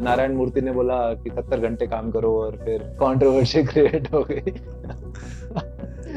नारायण मूर्ति ने बोला कि 70 घंटे काम करो और फिर कंट्रोवर्सी क्रिएट हो गई।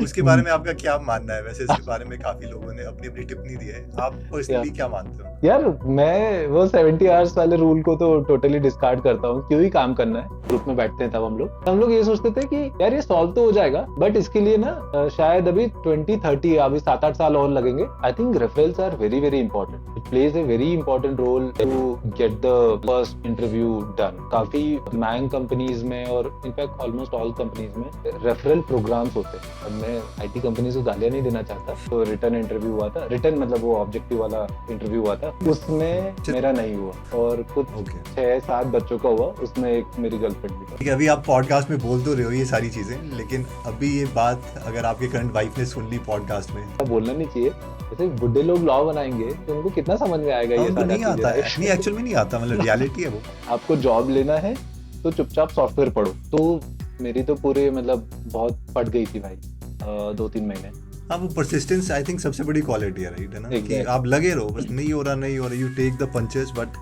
उसके बारे में आपका क्या मानना है? वैसे इसके बारे में काफी लोगों ने अपनी अपनी टिप्पणी दी है, आप पर्सनली क्या मानते हो? यार मैं वो 70 आवर्स वाले रूल को तो टोटली डिस्कार्ड करता हूँ। क्यों ही काम करना है। ग्रुप में बैठते हैं तब हम लोग ये सोचते थे कि यार ये सॉल्व तो हो जाएगा, बट इसके लिए ना शायद अभी 20-30 अभी 7-8 साल और लगेंगे। I think referrals are very very important. It plays a very important role to get the first interview done. काफी मैंग कंपनीज में और इनफैक्ट ऑलमोस्ट ऑल कंपनीज में रेफरल प्रोग्राम्स होते हैं। अब मैं IT कंपनीज को गालियां नहीं देना चाहता, तो रिटर्न इंटरव्यू हुआ था, रिटर्न मतलब वो ऑब्जेक्टिव वाला इंटरव्यू हुआ था, उसमें मेरा नहीं हुआ और कुछ 6-7 बच्चों का हुआ, उसमें एक मेरी गर्लफ्रेंड भी थी। अभी आप पॉडकास्ट में बोल तो रहे हो ये सारी चीजें, लेकिन अभी ये बात अगर आपके करंट वाइफ ने सुन ली पॉडकास्ट में, बोलना नहीं चाहिए। जैसे बुढ़े लोग लॉ बनाएंगे तो उनको कितना समझ में आएगा? ये नहीं आता है, नहीं एक्चुअल में नहीं आता, मतलब रियलिटी है वो। आपको जॉब लेना है तो चुपचाप सॉफ्टवेयर पढ़ो। तो मेरी तो पूरे मतलब बहुत पड़ गई थी भाई 2-3 महीने। हाँ, वो परसिस्टेंस आई थिंक सबसे बड़ी क्वालिटी है, राइट है ना, कि आप लगे रहो, बस नहीं हो रहा you take the punches, but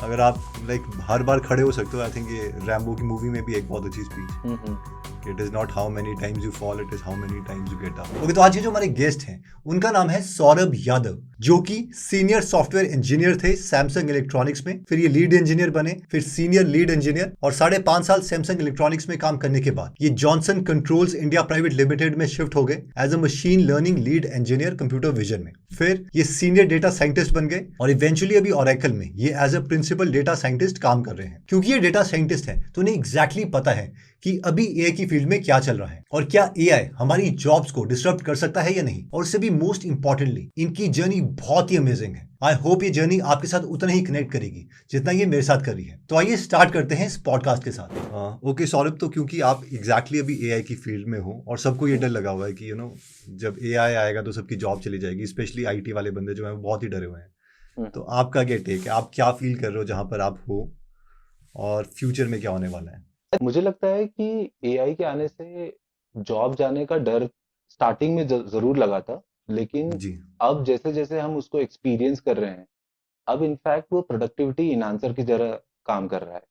अगर आप लाइक हर बार खड़े हो सकते हो। आई थिंक ये रैम्बो की मूवी में भी एक बहुत अच्छी speech, it is not how many times you fall, it is how many times you get up. Okay, तो आज के जो हमारे गेस्ट हैं उनका नाम है सौरभ यादव, जो कि सीनियर सॉफ्टवेयर इंजीनियर थे सैमसंग इलेक्ट्रॉनिक्स में, फिर ये लीड इंजीनियर बने, फिर सीनियर लीड इंजीनियर, और 5.5 साल सैमसंग इलेक्ट्रॉनिक्स में काम करने के बाद ये Johnson Controls India Private Limited में शिफ्ट हो गए as a machine learning lead engineer computer vision में। फिर ये सीनियर डेटा साइंटिस्ट बन गए और इवेंचुअली अभी ओरेकल में ये as a principal data scientist काम कर रहे हैं। क्योंकि ये डेटा साइंटिस्ट है तो उन्हें एग्जैक्टली पता है कि अभी एआई की फील्ड में क्या चल रहा है और क्या एआई हमारी जॉब्स को डिसरप्ट कर सकता है या नहीं। और इससे भी मोस्ट इंपॉर्टेंटली इनकी जर्नी बहुत ही अमेजिंग है। आई होप ये जर्नी आपके साथ उतना ही कनेक्ट करेगी जितना ये मेरे साथ कर रही है। तो आइए स्टार्ट करते हैं इस पॉडकास्ट के साथ। ओके सौरभ, तो क्योंकि आप एग्जैक्टली अभी एआई की फील्ड में हो और सबको ये डर लगा हुआ है कि जब एआई आएगा तो सबकी जॉब चली जाएगी, स्पेशली आईटी वाले बंदे जो हैं बहुत ही डरे हुए हैं। तो आपका क्या टेक है? आप क्या फील कर रहे हो जहां पर आप हो और फ्यूचर में क्या होने वाला है? मुझे लगता है कि एआई के आने से जॉब जाने का डर स्टार्टिंग में जरूर लगा था, लेकिन अब जैसे जैसे हम उसको एक्सपीरियंस कर रहे हैं, अब इनफैक्ट वो प्रोडक्टिविटी इनहांसर की तरह काम कर रहा है।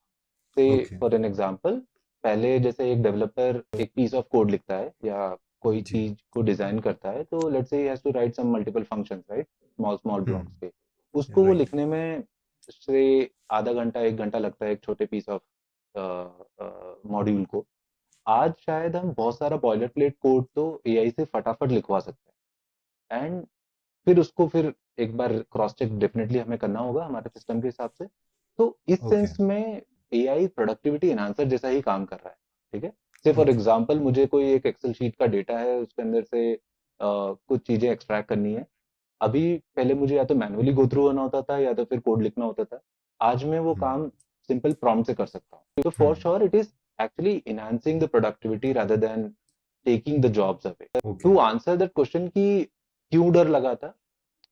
से फॉर एन एग्जांपल, पहले जैसे एक डेवलपर एक पीस ऑफ कोड लिखता है या कोई चीज को डिजाइन करता है, तो लेट्स से ही has to write some multiple functions, right, small blocks के। उसको वो लिखने में से आधा घंटा 1 घंटा लगता है एक छोटे पीस ऑफ मॉड्यूल को। आज शायद हम बहुत सारा बॉयलर प्लेट कोड तो एआई से फटाफट लिखवा सकते हैं, एंड फिर एक बार क्रॉस चेक डेफिनेटली हमें करना होगा हमारे सिस्टम के हिसाब से। तो इस सेंस में एआई प्रोडक्टिविटी एनहांसर जैसा ही काम कर रहा है। ठीक है, से फॉर एग्जांपल मुझे कोई एक एक्सेल शीट का डेटा है, उसके अंदर से कुछ चीजें एक्सट्रैक्ट करनी है। अभी पहले मुझे या तो मैनुअली गो थ्रू होना होता था या तो फिर कोड लिखना होता था। आज मैं वो काम सिंपल प्रॉम्प्ट से कर सकता हूँ। तो for sure it is actually enhancing the productivity rather than taking the jobs away. To answer that question कि क्यों डर लगा था,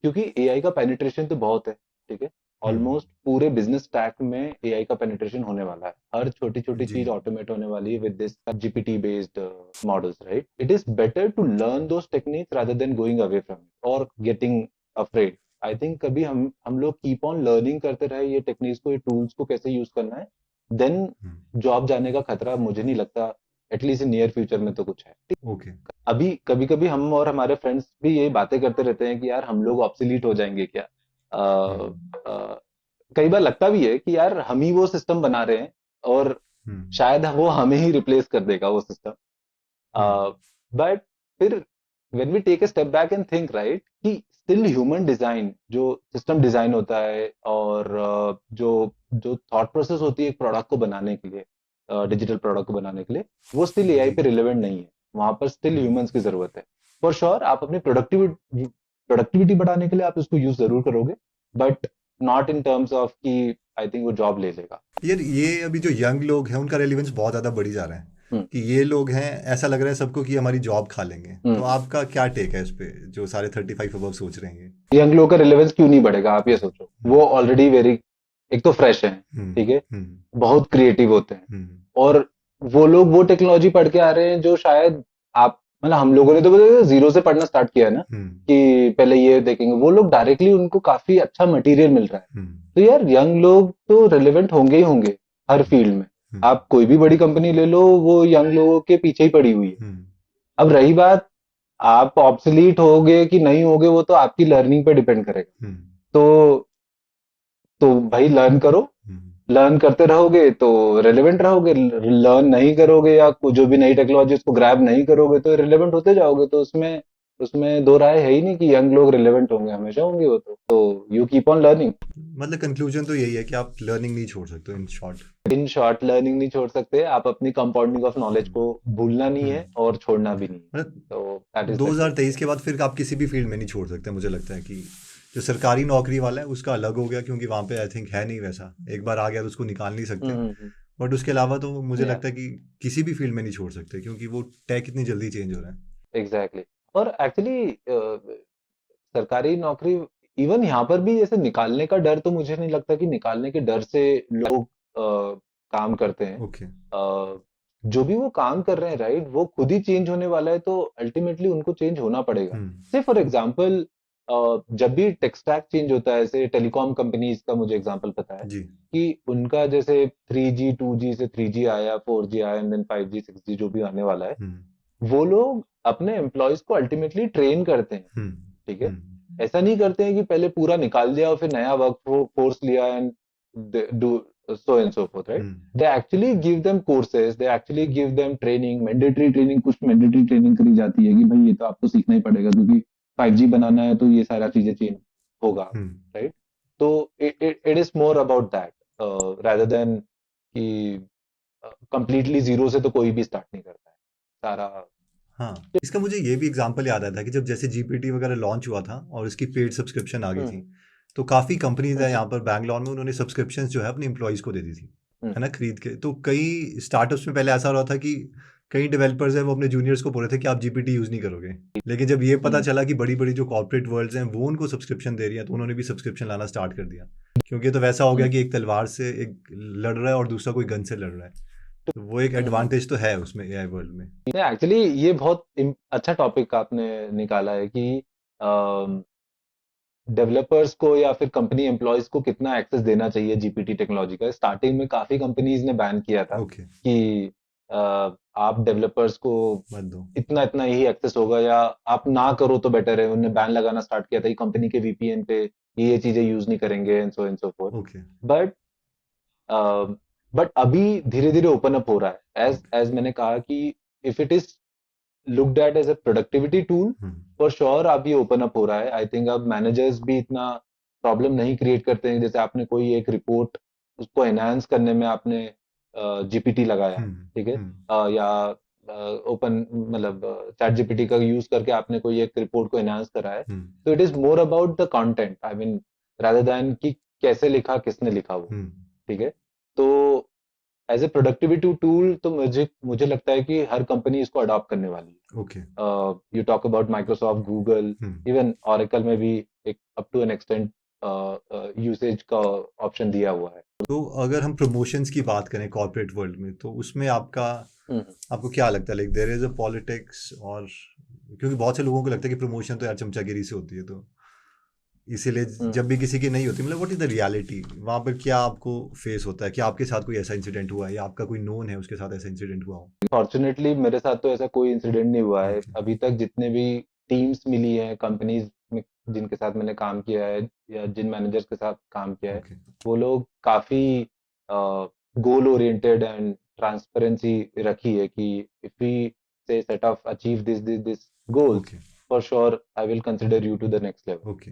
क्योंकि एआई का पेनिट्रेशन तो बहुत है। ठीक है, ऑलमोस्ट पूरे बिजनेस स्टैक में एआई का पेनिट्रेशन होने वाला है। हर छोटी छोटी चीज ऑटोमेट होने वाली है with this GPT based models, right. It is better to learn those techniques rather than going away from it और गेटिंग अफ्रेड। आई थिंक कभी हम लोग कीप ऑन लर्निंग करते रहे ये टेक्निक्स को, ये टूल्स को कैसे यूज करना है, देन जॉब जाने का खतरा मुझे नहीं लगता एटलीस्ट नियर फ्यूचर में तो कुछ है। अभी कभी कभी हम और हमारे फ्रेंड्स भी ये बातें करते रहते हैं कि यार हम लोग ऑब्सोलीट हो जाएंगे क्या। कई बार लगता भी है कि यार हम ही वो सिस्टम बना रहे हैं और शायद वो हमें ही रिप्लेस कर देगा वो सिस्टम। बट फिर when we take a step back and think, right, कि स्टिल ह्यूमन डिजाइन जो सिस्टम डिजाइन होता है और जो जो थॉट प्रोसेस होती है एक प्रोडक्ट को बनाने के लिए, डिजिटल प्रोडक्ट को बनाने के लिए, वो स्टिल एआई पे रिलेवेंट नहीं है। वहां पर स्टिल ह्यूमंस की जरूरत है। फॉर श्योर आप अपनी प्रोडक्टिविटी बढ़ाने के लिए आप इसको यूज जरूर करोगे, but not in terms of कि आई थिंक वो जॉब ले लेगा। यार ये अभी जो यंग लोग हैं उनका रेलिवेंस बहुत ज्यादा बढ़ी जा रहा है कि ये लोग हैं, ऐसा लग रहा है सबको कि हमारी जॉब खा लेंगे। तो आपका क्या टेक है इस पे, जो सारे 35 अबव सोच रहे हैं? यंग लोग का रिलेवेंस क्यों नहीं बढ़ेगा? आप ये सोचो, वो ऑलरेडी वेरी, एक तो फ्रेश है, ठीक है, बहुत क्रिएटिव होते हैं, और वो लोग वो टेक्नोलॉजी पढ़ के आ रहे हैं जो शायद आप मतलब हम लोगों ने तो जीरो से पढ़ना स्टार्ट किया है ना, कि पहले ये देखेंगे। वो लोग डायरेक्टली उनको काफी अच्छा मटेरियल मिल रहा है। तो यार यंग लोग तो रिलेवेंट होंगे ही होंगे, हर फील्ड में। हम्म, आप कोई भी बड़ी कंपनी ले लो, वो यंग लोगों के पीछे ही पड़ी हुई है। हम्म, अब रही बात, आप ऑब्सलीट होगे कि नहीं होगे, वो तो आपकी लर्निंग पे डिपेंड करेगा। हम्म, तो भाई लर्न करो। हम्म, लर्न करते रहोगे तो रिलेवेंट रहोगे, लर्न नहीं करोगे या जो भी नई टेक्नोलॉजी उसको ग्रैब नहीं करोगे तो रिलेवेंट होते जाओगे। तो उसमें उसमें दो राय है ही नहीं कि यंग लोग रिलेवेंट होंगे, हमेशा होंगे वो तो यू कीप ऑन लर्निंग। मतलब कंक्लूजन तो यही है कि आप लर्निंग नहीं छोड़ सकते in short. In short, learning नहीं छोड़ सकते आप, अपनी कंपाउंडिंग ऑफ नॉलेज हम्म, को भूलना नहीं हम्म, है और छोड़ना भी नहीं है। मतलब तो दैट इज द केस। 2023 के बाद फिर आप किसी भी फील्ड में नहीं छोड़ सकते। मुझे लगता है कि जो सरकारी नौकरी वाला है उसका अलग हो गया, क्योंकि वहाँ पे आई थिंक है नहीं वैसा, एक बार आ गया तो उसको निकाल नहीं सकते। हम्म। बट उसके अलावा तो मुझे या लगता है कि किसी भी फील्ड में नहीं छोड़ सकते, क्योंकि वो टेक इतनी जल्दी चेंज हो रहा है। एग्जैक्टली। और एक्चुअली सरकारी नौकरी, इवन यहाँ पर भी जैसे निकालने का डर, तो मुझे नहीं लगता कि निकालने के डर से लोग काम करते हैं। ओके। जो भी वो काम कर रहे हैं, राइट, वो खुद ही चेंज होने वाला है, तो अल्टीमेटली उनको चेंज होना पड़ेगा। हम्म, से फॉर एग्जांपल, जब भी टेक स्टैक चेंज होता है, जैसे टेलीकॉम कंपनीज का मुझे एग्जांपल पता है जी। कि उनका जैसे 3G 2G से 3G आया, 4G आया, एंड देन 5G 6G जो भी आने वाला है, हम्म, वो लोग अपने एम्प्लॉयज को अल्टीमेटली ट्रेन करते हैं। हम्म, ठीक है। हम्म, ऐसा नहीं करते हैं कि पहले पूरा निकाल दिया और फिर नया वर्क फोर्स लिया and do so and so forth, right? Hmm, They actually give them courses, they actually give them training, mandatory training, कुछ mandatory training करी जाती है कि भाई ये तो आपको सीखना ही पड़ेगा, क्योंकि 5G बनाना है तो ये सारा चीजें चेंज होगा, हम्म। राइट? तो it is more about that, rather than कि completely जीरो से तो कोई भी स्टार्ट नहीं करता है सारा। हाँ, इसका मुझे ये भी एग्जांपल याद आया था कि जब जैसे जीपीटी वगैरह लॉन्च हुआ था और इसकी पेड सब्सक्रिप्शन आ गई थी, हम्म। तो काफ़ी कंपनीज है हम्म। यहाँ पर बैंगलोर में, उन्होंने सब्सक्रिप्शन जो है अपने एम्प्लॉयज़ को दे दी थी, हम्म। है ना, खरीद के। तो कई स्टार्टअप्स में पहले ऐसा हो रहा था कि कई डेवलपर्स हैं वो अपने जूनियर्स को बोल रहे थे कि आप जीपीटी यूज़ नहीं करोगे। लेकिन जब ये पता हम्म। चला कि बड़ी बड़ी जो कॉर्पोरेट वर्ल्ड्स हैं वो उनको सब्सक्रिप्शन दे रही हैं, तो उन्होंने भी सब्सक्रिप्शन लाना स्टार्ट कर दिया। क्योंकि ये तो वैसा हो गया हम्म। कि एक तलवार से एक लड़ रहा है और दूसरा कोई गन से लड़ रहा है। तो वो एक हम्म। एडवांटेज तो है उसमें एआई वर्ल्ड में। नहीं, एक्चुअली ये बहुत अच्छा टॉपिक आपने निकाला है कि डेवलपर्स को या फिर कंपनी एम्प्लॉयज को कितना एक्सेस देना चाहिए जीपीटी टेक्नोलॉजी का। स्टार्टिंग में काफी कंपनीज ने बैन किया था ओके। कि आप डेवलपर्स को मत दो। इतना इतना ही एक्सेस होगा, या आप ना करो तो बेटर है। उन्होंने बैन लगाना स्टार्ट किया था कि कंपनी के वीपीएन पे ये चीजें यूज नहीं करेंगे, and so fourth. Okay. But अभी धीरे धीरे ओपन अप हो रहा है, एज ओके। एज मैंने कहा कि if it is looked at as a productivity tool, hmm, for sure अब ये ओपन अप हो रहा है। आई थिंक अब मैनेजर्स भी इतना प्रॉब्लम नहीं क्रिएट करते हैं। जैसे आपने कोई एक रिपोर्ट, उसको एनहांस करने में आपने जीपीटी लगाया, हम्म, ठीक है, हम्म, या ओपन मतलब चैट जीपीटी का यूज करके आपने कोई एक रिपोर्ट को एनहांस करा है, हम्म, तो it is more about the content, I mean, rather than कि कैसे लिखा, किसने लिखा वो। हम्म, ठीक है। तो एज ए प्रोडक्टिविटी टूल तो मुझे मुझे लगता है कि हर कंपनी इसको अडॉप्ट करने वाली ओके। है। You talk about Microsoft, Google, hmm. Even Oracle में भी एक up to an extent usage का ऑप्शन दिया हुआ है। तो अगर हम प्रमोशंस की बात करें कॉर्पोरेट वर्ल्ड में, तो उसमें आपका हम्म। आपको क्या लगता है, like there is a politics, और क्योंकि बहुत से लोगों को लगता है कि प्रमोशन तो यार चमचागिरी से होती है, तो इसीलिए हम्म। जब भी किसी की नहीं होती, मतलब व्हाट इज द रियलिटी वहाँ पर, क्या आपको फेस होता है, कि आपके साथ कोई ऐसा इंसिडेंट हुआ है या आपका कोई नोन है उसके साथ ऐसा इंसिडेंट हुआ हो? फॉर्चुनेटली मेरे साथ तो ऐसा कोई इंसिडेंट नहीं हुआ है ओके। अभी तक। जितने भी टीम्स मिली हैं कंपनीज में जिनके साथ मैंने काम किया है, या जिन मैनेजर्स के साथ काम किया है, ओके। वो लोग काफी गोल ओरिएंटेड एंड ट्रांसपेरेंसी रखी है कि if we say set of achieve this goals, okay. For sure I will consider you to the next level. Okay.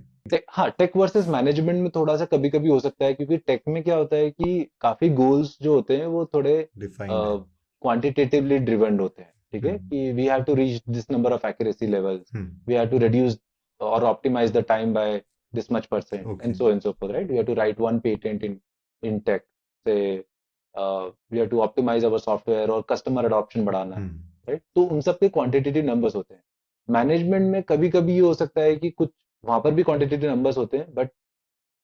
हाँ, टेक वर्सेस मैनेजमेंट में थोड़ा सा कभी कभी हो सकता है, क्योंकि टेक में क्या होता है कि काफी गोल्स जो होते हैं वो थोड़े डिफाइंड है। क्वांटिटेटिवली ड्रिवन होते हैं। ठीक है, हम्म, कि we have to reach this number of accuracy levels, hmm. We have to reduce और optimise the time by this much percent, okay. and so forth, right? We have to write one patent in tech, say we have to optimize our software और customer adoption बढ़ाना है, हम्म, right? तो उन सब के quantitative numbers होते हैं। Management में कभी कभी ये हो सकता है कि कुछ वहां पर भी क्वांटिटेटिव नंबर्स होते हैं, बट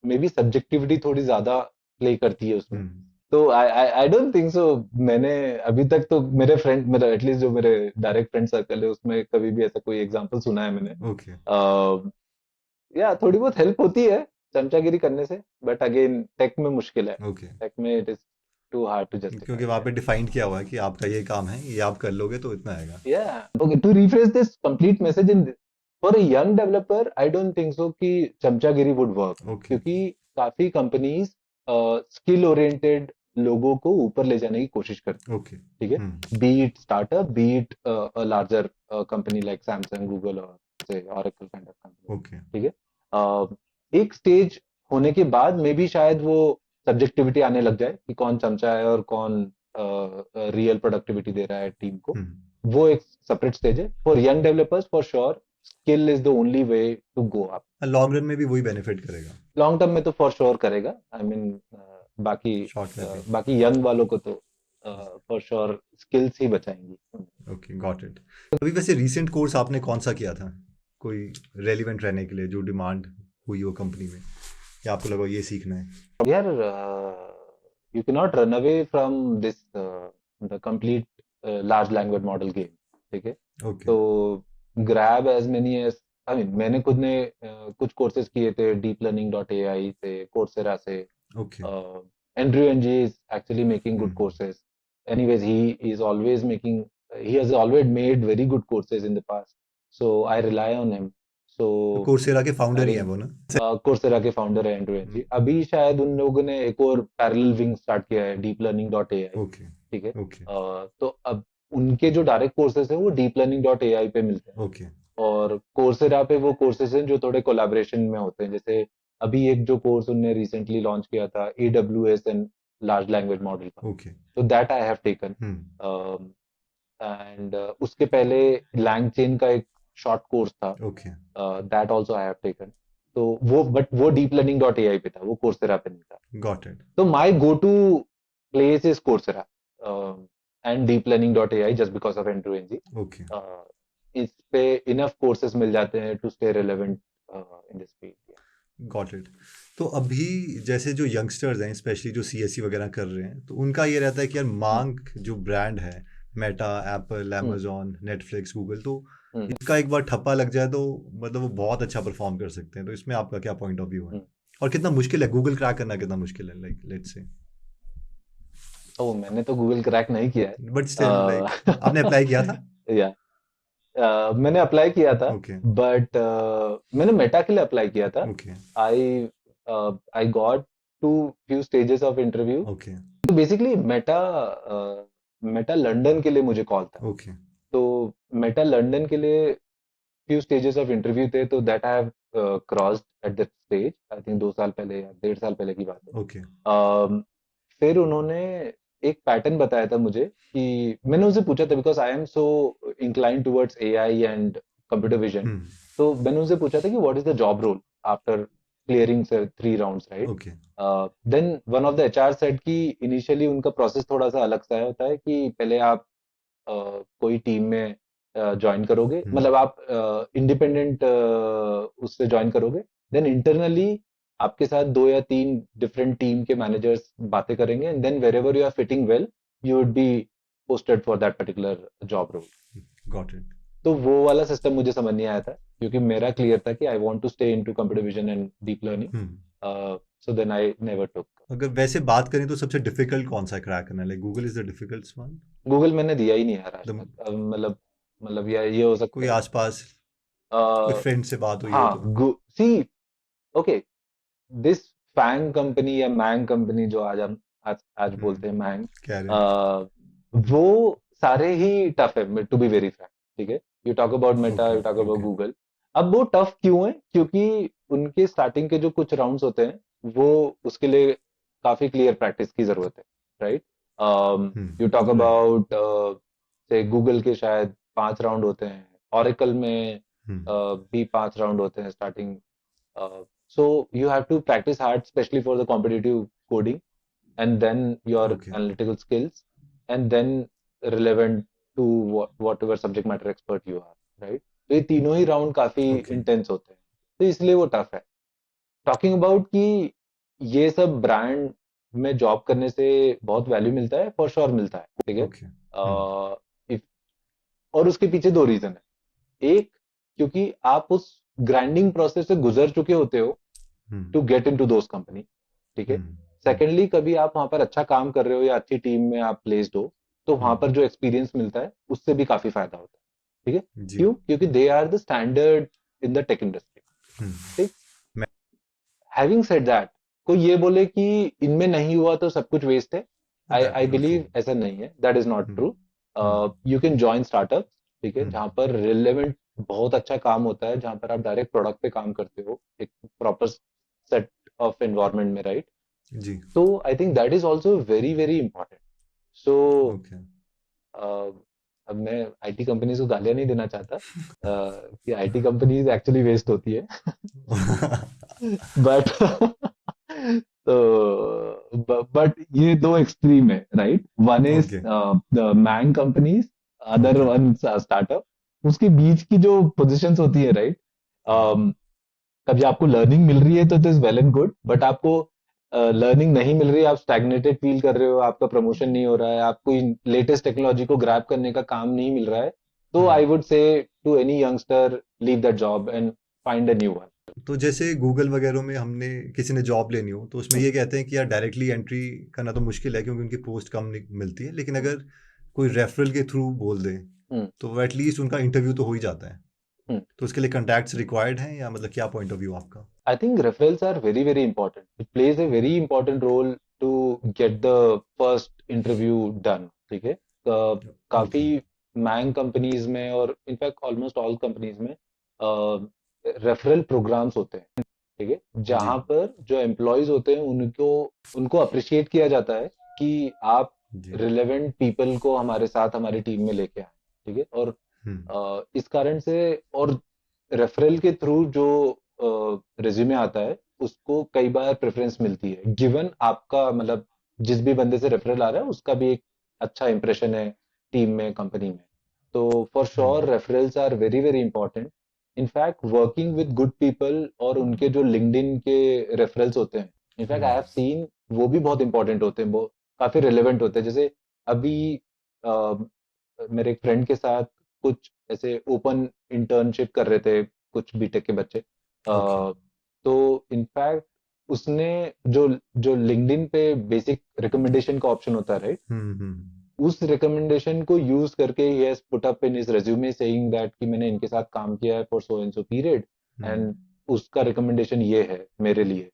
मे बी सब्जेक्टिविटी थोड़ी ज्यादा प्ले करती है उसमें। हम्म। तो आई आई आई डोंट थिंक सो। मैंने अभी तक तो मेरे फ्रेंड, मतलब एटलीस्ट जो मेरे डायरेक्ट फ्रेंड सर्कल है, उसमें कभी भी ऐसा कोई एग्जांपल सुना है मैंने। ओके। या थोड़ी बहुत हेल्प होती है चमचागिरी करने से, बट अगेन टेक में मुश्किल है। ओके। टेक में it is too hard to justify. क्योंकि वहाँ पे डिफाइन किया हुआ है कि आपका ये काम है, ये आप कर लोगे तो इतना आएगा. Yeah. Okay, to rephrase this complete message in this, for a young developer, I don't think so कि चमचागिरी would work. Okay. क्योंकि काफी कंपनीज स्किल ओरिएंटेड लोगों को ऊपर ले जाने की कोशिश करती है. Okay. ठीक है. B it startup, B it a larger company like Samsung, Google और से oracle kind of company. Okay. ठीक है. एक स्टेज होने के बाद मे बी शायद वो सब्जेक्टिविटी आने लग जाए कि कौन चमचा है और कौन रियल प्रोडक्टिविटी दे रहा है टीम को. वो एक सेपरेट स्टेज है. For young developers for sure skill is the only way to go up. Long run में भी वही बेनिफिट करेगा. लॉन्ग टर्म में तो फॉर श्योर करेगा. आई मीन बाकी यंग वालों को तो फॉर श्योर स्किल्स ही बचाएंगी. Okay, got it. अभी वैसे रीसेंट कोर्स आपने कौन सा किया था, कोई रेलिवेंट रहने के लिए, जो डिमांड हुई हो कंपनी में, या आपको लगा ये सीखना है? यार you cannot run away from this the complete large language model game. ठीक है. Okay. तो grab as many as I mean मैंने खुद ने कुछ कोर्सेज किए थे deeplearning.ai से, Coursera से. Okay. Andrew Ng is actually making good courses. Anyways, he has always made very good courses in the past. So I rely on him. So Coursera के founder ही है वो ना? Coursera के founder है Andrew एंजी. अभी शायद उन लोगों ने एक और पैरेलल विंग स्टार्ट किया है, deeplearning.ai. Okay. ठीक है. Okay. तो अब उनके जो डायरेक्ट कोर्सेज है वो deeplearning.ai पे मिलते हैं. Okay. और Coursera पे वो कोर्सेज हैं जो थोड़े कोलैबोरेशन में होते हैं. जैसे अभी एक जो कोर्स उनने रिसेंटली लॉन्च किया था AWS and large language model का. Okay. तो that I have taken. And उसके पहले LangChain का एक शॉर्ट कोर्स था. Okay. That also I have taken. तो वो deeplearning.ai पे था, वो Coursera पे नहीं था. Got it. तो my go to place is Coursera and deeplearning.ai just because of Andrew Ng. Okay. इस पे इनफ कोर्सेज मिल जाते हैं to stay relevant in this field. Got it. तो अभी जैसे जो यंगस्टर्स हैं, स्पेशली जो CSE वगैरह कर रहे हैं, तो उनका ये रहता है कि यार मांग जो ब्रांड है, Meta, Apple, Amazon, Netflix, Google, तो इसका एक बार ठप्पा लग जाए तो मतलब वो बहुत अच्छा परफॉर्म कर सकते हैं. तो इसमें आपका क्या पॉइंट ऑफ व्यू है, और कितना मुश्किल है गूगल क्रैक करना, कितना मुश्किल है, लाइक लेट्स से? ओह, मैंने तो गूगल क्रैक नहीं किया है, बट स्टिल लाइक आपने अप्लाई किया था? या मैंने अप्लाई किया था, बट मैंने मेटा के लिए अप्लाई किया था. I got to few stages of interview. तो बेसिकली मेटा लंदन के लिए मुझे कॉल था. तो मेटा लंदन के लिए फ्यू स्टेजेस ऑफ इंटरव्यू थे. तो that I have crossed at that stage. I think 2 साल पहले या 1.5 साल पहले की बात है. फिर उन्होंने एक पैटर्न बताया था मुझे कि मैंने उनसे पूछा था, because I am so inclined towards AI and computer vision. तो मैंने उनसे पूछा था कि what is the job role after clearing 3 rounds, right? Then one of the HR said कि इनिशियली उनका प्रोसेस थोड़ा सा अलग सा होता है कि पहले आप कोई टीम में ज्वाइन करोगे, मतलब आप इंडिपेंडेंट उससे ज्वाइन करोगे. देन इंटरनली आपके साथ 2 या 3 डिफरेंट टीम के मैनेजर्स बातें करेंगे, and then wherever you are fitting well you would be posted for that particular job role. Got it. तो वो वाला सिस्टम मुझे समझ नहीं आया था, क्योंकि मेरा क्लियर था कि I want to stay into computer vision and deep learning. So then I never took. अगर वैसे बात करें तो सबसे डिफिकल्ट कौन सा क्रैक करना है, like Google is the difficult one? Google मैंने दिया ही नहीं यार आज तक. मतलब ये हो सकता है कोई आसपास कोई फ्रेंड से बात हुई हो तो? सी ओके, दिस फैंग कंपनी या मैंग कंपनी जो आज बोलते हैं मैंग, वो सारे ही टफ है टू बी वेरी फ्रैंक. ठीक है. You talk about Meta, you talk about Google. अब वो टफ क्यों है? क्योंकि उनके स्टार्टिंग के जो कुछ राउंड्स होते हैं वो उसके लिए काफी क्लियर प्रैक्टिस की जरूरत है, राइट? यू टॉक अबाउट से गूगल के शायद 5 राउंड होते हैं, ऑरेकल में भी 5 राउंड होते हैं starting. So you have to practice hard, especially for the competitive coding, and then your analytical skills, and then relevant to whatever subject matter expert you are, right? तो ये तीनों ही round काफी intense होते हैं, तो इसलिए वो टफ है. टॉकिंग अबाउट कि ये सब ब्रांड में जॉब करने से बहुत वैल्यू मिलता है, फॉर श्योर मिलता है. ठीक है. और उसके पीछे 2 रीजन है. एक, क्योंकि आप उस ग्राइंडिंग प्रोसेस से गुजर चुके होते हो to get into those company. ठीक है. सेकेंडली कभी आप वहां पर अच्छा काम कर रहे हो या अच्छी टीम में आप प्लेस्ड हो, तो वहां पर जो एक्सपीरियंस मिलता है उससे भी काफी फायदा होता है। ठीक है, जी। क्यों? क्योंकि they are the standard in the tech industry. Hmm, ठीक। मैं हैविंग सेड दैट, कोई ये बोले कि इनमें नहीं हुआ तो सब कुछ वेस्ट है, I that I is not true. Believe ऐसा नहीं है, that is not hmm, true. Hmm, you can join startup, ठीक है, हम्म, जहां पर रिलेवेंट बहुत अच्छा काम होता है, जहां पर आप डायरेक्ट प्रोडक्ट पे काम करते हो एक प्रॉपर सेट ऑफ एनवायरनमेंट में, राइट? जी। तो I think that is also very very important. So okay. अब मैं आईटी कंपनीज को गालियां नहीं देना चाहता, कि आईटी कंपनीज एक्चुअली वेस्ट होती है, बट तो बट ये दो एक्सट्रीम है, right? One is okay. The MAANG companies, other okay. One startup. उसके बीच की जो पोजीशंस होती है, राइट? कभी आपको लर्निंग मिल रही है तो it is well and good, but आपको लर्निंग नहीं मिल रही है, आप स्टैग्नेटेड फील कर रहे हो, आपका प्रमोशन नहीं हो रहा है, आपको लेटेस्ट टेक्नोलॉजी को ग्रैब करने का काम नहीं मिल रहा है, तो I would say to any youngster, leave that job and find a new one. तो जैसे गूगल वगैरह में हमने किसी ने जॉब लेनी हो तो उसमें ये कहते हैं कि यार डायरेक्टली एंट्री करना तो मुश्किल है क्योंकि उनकी पोस्ट कम मिलती है, लेकिन अगर कोई रेफरल के थ्रू बोल दे तो एटलीस्ट उनका इंटरव्यू तो हो ही जाता है। तो उसके लिए कॉन्टैक्ट्स रिक्वायर्ड हैं या मतलब क्या पॉइंट ऑफ व्यू आपका? I think referrals are very, very important. It plays a very important role to get the first interview done. ठीक है? काफी ओके। मैंग कंपनीज में और इनफैक्ट ऑलमोस्ट ऑल कंपनीज में रेफरल प्रोग्राम्स होते हैं, ठीक है, जी। जहां पर जो एम्प्लॉयज होते हैं उनको उनको अप्रिशिएट किया जाता है कि आप जी। रिलेवेंट पीपल को हमारे साथ हमारी टीम में लेके आए, ठीक है। और हम्म, इस कारण से, और रेफरल के थ्रू जो रिज्यूमे आता है उसको कई बार प्रेफरेंस मिलती है, गिवन आपका मतलब जिस भी बंदे से रेफरल आ रहा है उसका भी एक अच्छा इंप्रेशन है टीम में, कंपनी में। तो for hmm, sure referrals are very very important. In fact working with good people और उनके जो लिंक्डइन के रेफरल्स होते हैं, इनफैक्ट आई हैव सीन, वो भी बहुत इंपॉर्टेंट होते हैं, वो काफी रिलेवेंट होते हैं। जैसे अभी अ, मेरे एक फ्रेंड के साथ कुछ ऐसे ओपन इंटर्नशिप कर रहे थे कुछ बीटेक के बच्चे, ओके। तो इनफैक्ट उसने जो जो लिंक्डइन पे बेसिक रिकमेंडेशन का ऑप्शन होता है, राइट, हम्म, हम्म, उस रिकमेंडेशन को यूज करके he has put up in his resume saying that कि मैंने इनके साथ काम किया है for so and so period, hmm, and उसका रिकमेंडेशन ये है मेरे लिए।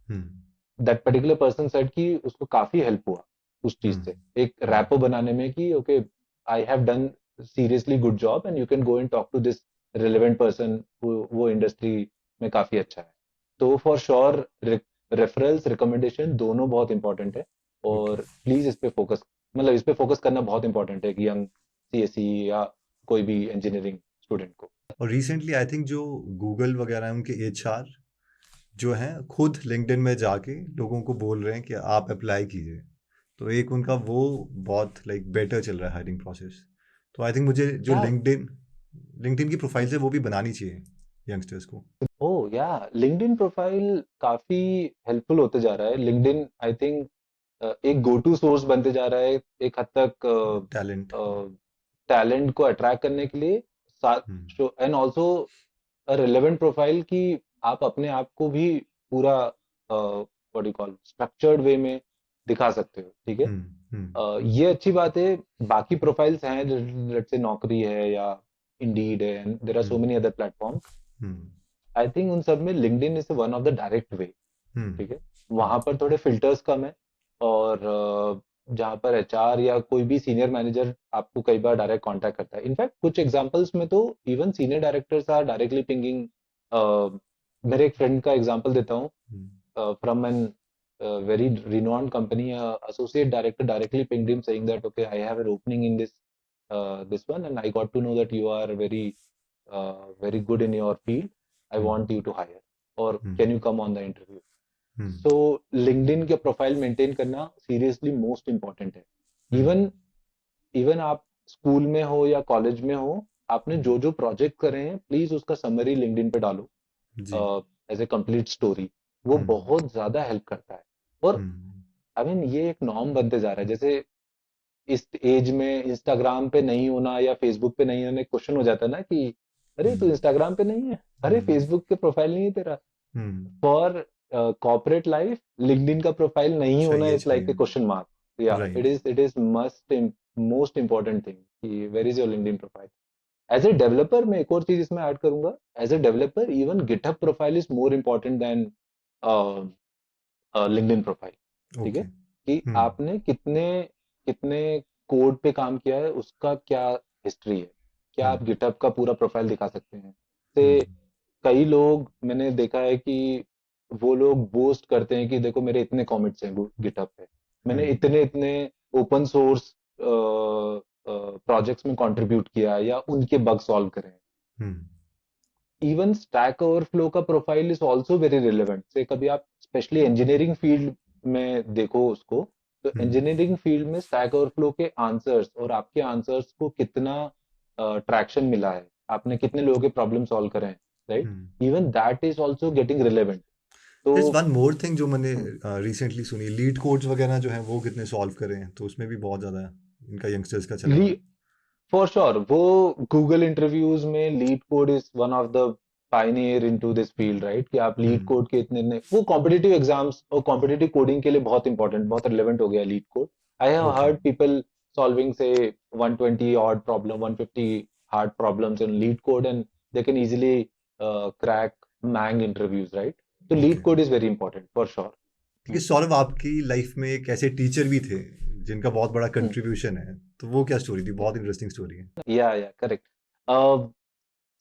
हम्म, दैट पर्टिकुलर पर्सन सेड कि उसको काफी हेल्प हुआ उस चीज हम्म, से, एक रैपो बनाने में, कि okay I have done seriously good job and you can go and talk to this relevant person, वो इंडस्ट्री में काफी अच्छा है। तो फॉर श्योर रेफरल्स रिकमेंडेशन दोनों बहुत इंपॉर्टेंट है, ओके। और प्लीज इस पे फोकस, मतलब इस पे फोकस करना बहुत इंपॉर्टेंट है कि यंग सीएसई या कोई भी इंजीनियरिंग स्टूडेंट को। और रिसेंटली आई थिंक जो गूगल वगैरह है उनके एचआर जो हैं खुद लिंक्डइन में जाके लोगों को बोल रहे हैं कि आप अप्लाई कीजिए। तो एक उनका वो बहुत लाइक बेटर चल रहा है हायरिंग प्रोसेस। तो आई थिंक मुझे जो या लिंक्डइन लिंक्डइन की प्रोफाइल है वो भी बनानी चाहिए यंगस्टर्स को। ओ या लिंक्डइन प्रोफाइल काफी हेल्पफुल होते जा रहा है। लिंक्डइन आई थिंक एक गो टू सोर्स बनते जा रहा है एक हद तक, टैलेंट। टैलेंट को अट्रैक्ट करने के लिए, हम्म, साथ एंड ऑल्सो रिलेवेंट प्रोफाइल, कि आप अपने आप को भी पूरा what you call structured way में दिखा सकते हो, ठीक है। हम्म, हम्म, ये अच्छी बात है। बाकी प्रोफाइल्स हैं, लेट्स से नौकरी है या इंडीड है, and there are so hmm, many other platform. Hmm, I think उन सब में LinkedIn is one of the direct way, hmm, ठीक है। हम्म, वहां पर थोड़े फिल्टर्स कम है, और जहाँ पर एचआर या कोई भी सीनियर मैनेजर आपको कई बार डायरेक्ट कांटेक्ट करता है। इनफैक्ट कुछ एग्जांपल्स में तो even senior directors are directly pinging. मेरे एक फ्रेंड का एग्जांपल देता हूँ, hmm, from an very renowned company, associate director directly pinged him saying that okay, I have an opening in this one, and I got to know that you are very good in your field. I hmm, want you to hire, or hmm, can you come on the interview? Hmm, so LinkedIn के profile maintain करना seriously most important है। हम्म, even even आप school में हो या college में हो, आपने जो जो प्रोजेक्ट करे हैं प्लीज उसका समरी लिंक्डइन पे डालो, जी। As a complete story. वो हम्म, बहुत ज्यादा हेल्प करता है। और हम्म, आई मीन ये एक नॉर्म बनते जा रहा है। जैसे इस एज में इंस्टाग्राम पे नहीं होना या फेसबुक पे नहीं होना, क्वेश्चन हो जाता है ना कि अरे तू हम्म, इंस्टाग्राम पे नहीं है, अरे हम्म, फेसबुक के प्रोफाइल नहीं है तेरा। Hmm, for corporate life, LinkedIn का प्रोफाइल नहीं होना चाहिए इज लाइक ए चाहिए क्वेश्चन मार्क. या right. It is must most important thing कि where is your LinkedIn profile. As a developer मैं एक और चीज इसमें ऐड करूंगा. As a developer even GitHub profile is more important than LinkedIn profile. ठीक है, ओके. कि आपने कितने कितने कोड पे काम किया है, उसका क्या हिस्ट्री है, क्या आप गिटहब का पूरा प्रोफाइल दिखा सकते हैं. से कई लोग मैंने देखा है कि वो लोग बोस्ट करते हैं कि देखो मेरे इतने कॉमिट्स हैं गिटहब पे, मैंने इतने इतने ओपन सोर्स प्रोजेक्ट्स में कंट्रीब्यूट किया या उनके बग सॉल्व करे. इवन स्टैक ओवरफ्लो का profile is also very relevant. से कभी आप स्पेशली इंजीनियरिंग फील्ड में देखो उसको, तो इंजीनियरिंग फील्ड में स्टैक ओवरफ्लो के आंसर्स और आपके आंसर्स को कितना ट्रैक्शन मिला है, आपने कितने लोगों के प्रॉब्लम सॉल्व करे हैं, right, even that is also getting relevant. तो There's one more thing जो मैंने रिसेंटली सुनी, लीड कोड्स वगैरह जो हैं वो कितने सॉल्व करे हैं, तो उसमें भी बहुत ज़्यादा इनका यंगस्टर्स का चला हुआ है. फॉर श्योर वो गूगल इंटरव्यूज में LeetCode is one of the pioneer into this field, right, कि आप लीड कोड के इतने इतने वो कॉम्पिटिटिव एग्जाम्स और कॉम्पिटिटिव कोडिंग के लिए बहुत इंपॉर्टेंट, बहुत रिलेवेंट हो गया LeetCode. I have okay. Heard people solving say 120 odd problem, 150 hard problems in LeetCode and they can easily crack MAANG interviews, right. तो lead okay. Code is very important for sure. ठीक है सौरभ, आपकी life में एक ऐसे teacher भी थे जिनका बहुत बड़ा कंट्रीब्यूशन है, तो वो क्या स्टोरी थी? बहुत इंटरेस्टिंग स्टोरी है. या करेक्ट.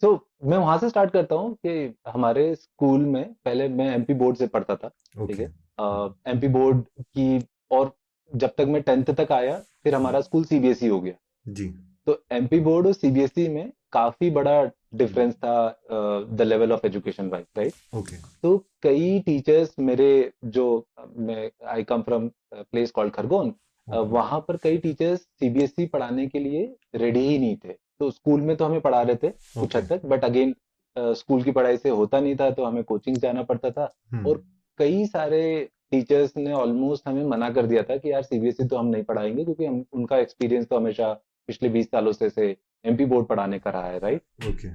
तो मैं वहां से स्टार्ट करता हूँ कि हमारे स्कूल में पहले मैं एमपी बोर्ड से पढ़ता था. ठीक ओके. है, एमपी बोर्ड की, और जब तक मैं 10th तक आया फिर हमारा स्कूल सीबीएसई हो गया. जी. तो एमपी बोर्ड और सीबीएसई में काफी बड़ा डिफरेंस था the level of education wise, right. Okay. तो कई टीचर्स मेरे जो, मैं I come from place called Khargone, वहां पर कई टीचर्स सीबीएसई पढ़ाने के लिए रेडी ही नहीं थे. तो स्कूल में तो हमें पढ़ा रहे थे कुछ हद तक, बट अगेन स्कूल की पढ़ाई से होता नहीं था, तो हमें कोचिंग जाना पड़ता था. और कई सारे टीचर्स ने ऑलमोस्ट हमें मना कर दिया था कि यार सीबीएसई तो हम नहीं पढ़ाएंगे, क्योंकि हम उनका एक्सपीरियंस तो हमेशा पिछले 20 सालों से एमपी बोर्ड पढ़ाने का रहा है, राइट. ओके.